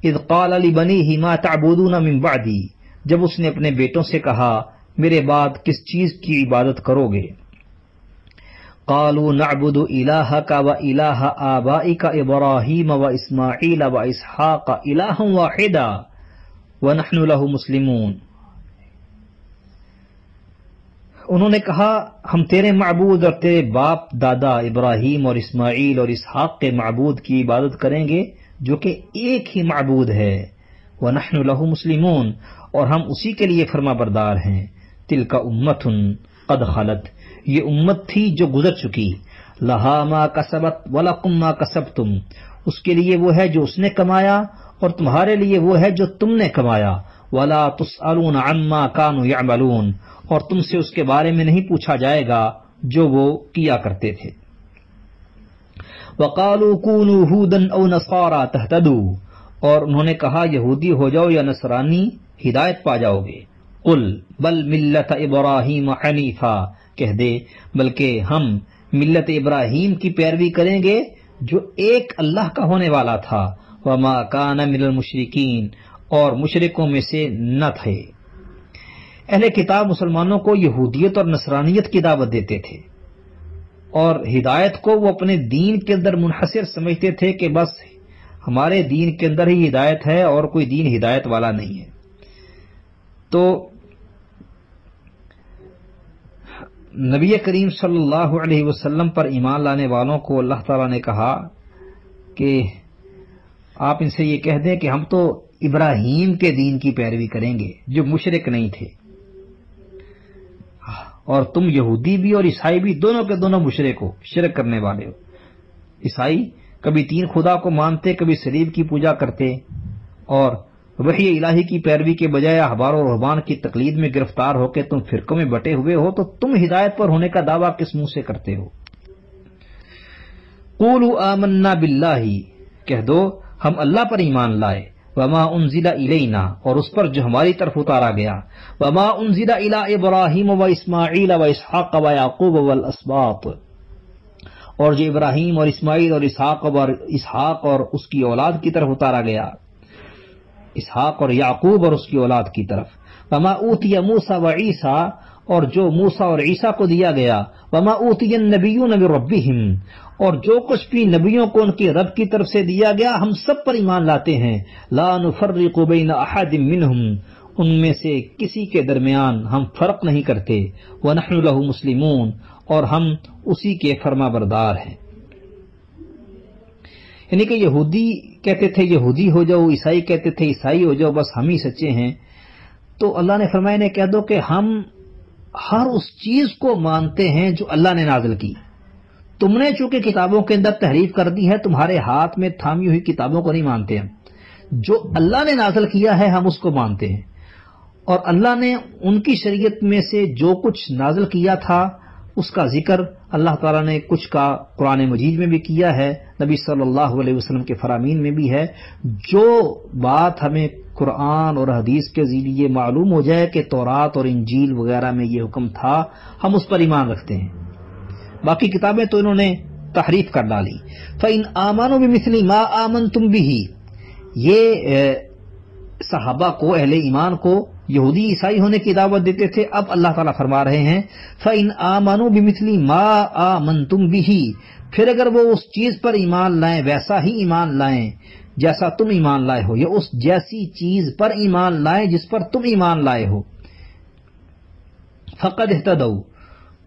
اذ قال لبنیہ ما تعبدون من بعدی، جب اس نے اپنے بیٹوں سے کہا میرے بعد کس چیز کی عبادت کرو گے؟ قالوا نعبد الہک و الہ آبائک ابراہیم و اسماعیل و اسحاق الہا واحدا ونحن لہ مسلمون، انہوں نے کہا ہم تیرے معبود اور تیرے باپ دادا ابراہیم اور اسماعیل اور اسحاق کے معبود کی عبادت کریں گے جو کہ ایک ہی معبود ہے، وَنَحْنُ لَهُ مُسْلِمُونَ، اور ہم اسی کے لیے فرما بردار ہیں۔ تِلْكَ أُمَّةٌ قَدْ خَلَتْ، یہ امت تھی جو گزر چکی، لَهَا مَا كَسَبَتْ وَلَكُمْ مَا كَسَبْتُمْ، اس کے لیے وہ ہے جو اس نے کمایا اور تمہارے لیے وہ ہے جو تم نے کمایا، وَلَا تُسْأَلُونَ عَمَّا كَانُوا يَعْمَلُونَ، اور تم سے اس کے بارے میں نہیں پوچھا جائے گا جو وہ کیا کرتے تھے۔ وَقَالُوا كُونُوا هُودًا أَوْ نَصَارَىٰ تَهْتَدُوا، اور انہوں نے کہا یہودی ہو جاؤ یا نصرانی ہدایت پا جاؤ گے۔ قُلْ بَلْ مِلَّةَ إِبْرَاهِيمَ حَنِيفًا، کہہ دے بلکہ ہم ملت ابراہیم کی پیروی کریں گے جو ایک اللہ کا ہونے والا تھا، وَمَا كَانَ مِنَ الْمُشْرِكِينَ، اور مشرکوں میں سے نہ تھے۔ اہل کتاب مسلمانوں کو یہودیت اور نصرانیت کی دعوت دیتے تھے اور ہدایت کو وہ اپنے دین کے اندر منحصر سمجھتے تھے کہ بس ہمارے دین کے اندر ہی ہدایت ہے اور کوئی دین ہدایت والا نہیں ہے۔ تو نبی کریم صلی اللہ علیہ وسلم پر ایمان لانے والوں کو اللہ تعالیٰ نے کہا کہ آپ ان سے یہ کہہ دیں کہ ہم تو ابراہیم کے دین کی پیروی کریں گے جو مشرک نہیں تھے، اور تم یہودی بھی اور عیسائی بھی دونوں کے دونوں مشرک ہو، شرک کرنے والے ہو۔ عیسائی کبھی تین خدا کو مانتے، کبھی صلیب کی پوجا کرتے، اور وحی الہی کی پیروی کے بجائے احبار و رہبان کی تقلید میں گرفتار ہو کے تم فرقوں میں بٹے ہوئے ہو، تو تم ہدایت پر ہونے کا دعویٰ کس منہ سے کرتے ہو؟ قولوا آمنا باللہ، کہہ دو ہم اللہ پر ایمان لائے، وما انزل الینا، اور اس پر جو ہماری طرف اتارا گیا، وما انزل الی ابراہیم و اسماعیل و اسحاق و یعقوب والاسباط، اور جو ابراہیم اور اسماعیل اور اسحاق اور اس کی اولاد کی طرف اتارا گیا، اسحاق اور یعقوب اور اس کی اولاد کی طرف، وما اوتی موسیٰ و عیسیٰ، اور جو موسیٰ اور عیسیٰ کو دیا گیا، وما اوتی النبیون من ربہم، اور جو کچھ بھی نبیوں کو ان کے رب کی طرف سے دیا گیا ہم سب پر ایمان لاتے ہیں، لا نفرق بین احد منہم، ان میں سے کسی کے درمیان ہم فرق نہیں کرتے، ونحن لہ مسلمون، اور ہم اسی کے فرما بردار ہیں۔ یعنی کہ یہودی کہتے تھے یہودی ہو جاؤ، عیسائی کہتے تھے عیسائی ہو جاؤ، بس ہم ہی سچے ہیں۔ تو اللہ نے فرمایا انہیں کہہ دو کہ ہم ہر اس چیز کو مانتے ہیں جو اللہ نے نازل کی، تم نے چونکہ کتابوں کے اندر تحریف کر دی ہے، تمہارے ہاتھ میں تھامی ہوئی کتابوں کو نہیں مانتے ہم، جو اللہ نے نازل کیا ہے ہم اس کو مانتے ہیں، اور اللہ نے ان کی شریعت میں سے جو کچھ نازل کیا تھا اس کا ذکر اللہ تعالیٰ نے کچھ کا قرآن مجید میں بھی کیا ہے، نبی صلی اللہ علیہ وسلم کے فرامین میں بھی ہے۔ جو بات ہمیں قرآن اور حدیث کے ذریعے معلوم ہو جائے کہ تورات اور انجیل وغیرہ میں یہ حکم تھا، ہم اس پر ایمان رکھتے ہیں۔ باقی کتابیں تو انہوں نے تحریف کر ڈالی۔ فَإِنْ آمَنُوا بِمِثْلِ مَا آمَنْتُمْ بِهِ، یہ صحابہ کو، اہل ایمان کو یہودی عیسائی ہونے کی دعوت دیتے تھے۔ اب اللہ تعالیٰ فرما رہے ہیں فَإِنْ آمَنُوا بِمِثْلِ مَا آمَنْتُمْ بِهِ، پھر اگر وہ اس چیز پر ایمان لائیں، ویسا ہی ایمان لائیں جیسا تم ایمان لائے ہو، یا اس جیسی چیز پر ایمان لائیں جس پر تم ایمان لائے ہو، فَقَدْ اهْتَدَوْا،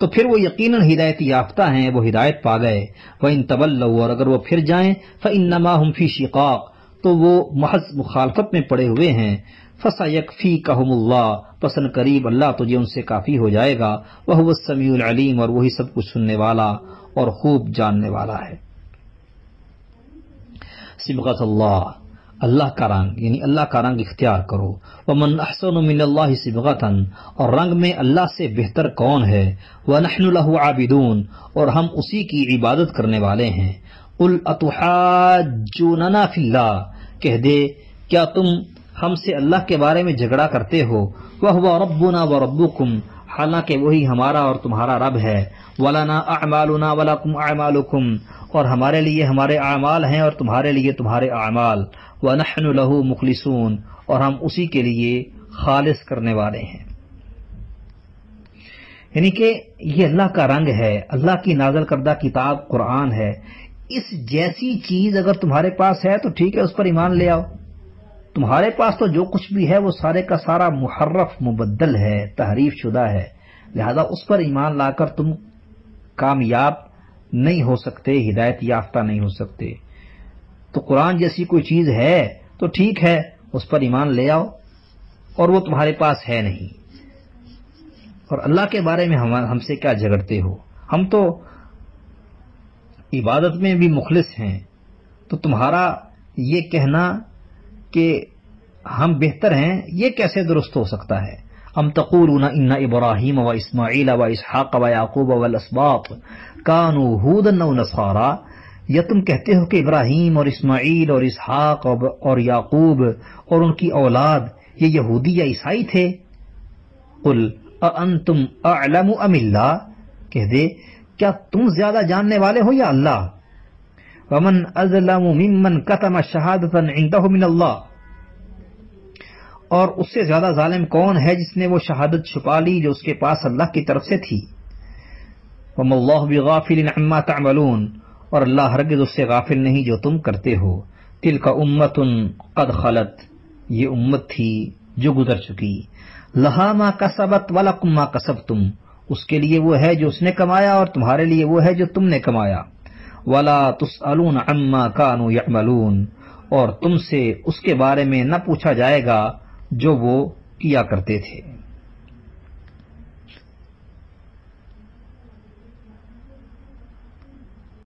تو پھر وہ یقیناً ہدایت یافتہ ہیں، وہ ہدایت پا گئے۔ وَإِن تَوَلَّوْا، اور اگر وہ پھر جائیں، فَإِنَّمَا هُمْ فِي شِقَاقٍ، تو وہ محض مخالفت میں پڑے ہوئے ہیں۔ فَسَيَكْفِيكَهُمُ اللَّهُ، پس ان قریب اللہ تجھے ان سے کافی ہو جائے گا۔ وَهُوَ السَّمِيعُ الْعَلِيمُ، اور وہی سب کچھ سننے والا اور خوب جاننے والا ہے۔ صبغۃ اللہ، اللہ کا رنگ یعنی اللہ کا رنگ اختیار کرو. ومن احسن من اللہ صبغۃ، اور رنگ میں اللہ سے بہتر کون ہے. ونحن له عابدون، اور ہم اسی کی عبادت کرنے والے ہیں. قل اتحاجوننا فی اللہ، کہہ دے کیا تم ہم سے اللہ کے بارے میں جھگڑا کرتے ہو. وہو ربنا وربکم، حالانکہ وہی ہمارا اور تمہارا رب ہے. ولنا اعمالنا ولکم اعمالکم، اور ہمارے لیے ہمارے اعمال ہیں اور تمہارے لیے تمہارے اعمال. وَنَحْنُ لَهُ مُخْلِصُونَ، اور ہم اسی کے لیے خالص کرنے والے ہیں. یعنی کہ یہ اللہ کا رنگ ہے، اللہ کی نازل کردہ کتاب قرآن ہے. اس جیسی چیز اگر تمہارے پاس ہے تو ٹھیک ہے، اس پر ایمان لے آؤ. تمہارے پاس تو جو کچھ بھی ہے وہ سارے کا سارا محرف مبدل ہے، تحریف شدہ ہے، لہذا اس پر ایمان لا کر تم کامیاب نہیں ہو سکتے، ہدایت یافتہ نہیں ہو سکتے. تو قرآن جیسی کوئی چیز ہے تو ٹھیک ہے، اس پر ایمان لے آؤ، اور وہ تمہارے پاس ہے نہیں. اور اللہ کے بارے میں ہم سے کیا جھگڑتے ہو؟ ہم تو عبادت میں بھی مخلص ہیں، تو تمہارا یہ کہنا کہ ہم بہتر ہیں یہ کیسے درست ہو سکتا ہے؟ ام تقولون ان ابراہیم و اسماعیل و اسحاق و یعقوب والاسباط کانوا ھودا و نصارا، یا تم کہتے ہو کہ ابراہیم اور اسماعیل اور اسحاق اور یعقوب اور ان کی اولاد یہ یہودی یا عیسائی تھے. قل اانتم اعلم ام اللہ، کہہ دے کیا تم زیادہ جاننے والے ہو یا اللہ. ومن اظلم ممن کتم شہادۃ عنده من اللہ، اور اس سے زیادہ ظالم کون ہے جس نے وہ شہادت چھپا لی جو اس کے پاس اللہ کی طرف سے تھی. وما اللہ بغافل عما تعملون، اور اللہ ہرگز اس سے غافل نہیں جو تم کرتے ہو. تلک امت قد خلت، یہ امت تھی جو گزر چکی. لہا ما کسبت ولکم ما کسبتم، اس کے لیے وہ ہے جو اس نے کمایا اور تمہارے لیے وہ ہے جو تم نے کمایا. ولا تسألون عما كانوا يعملون، اور تم سے اس کے بارے میں نہ پوچھا جائے گا جو وہ کیا کرتے تھے.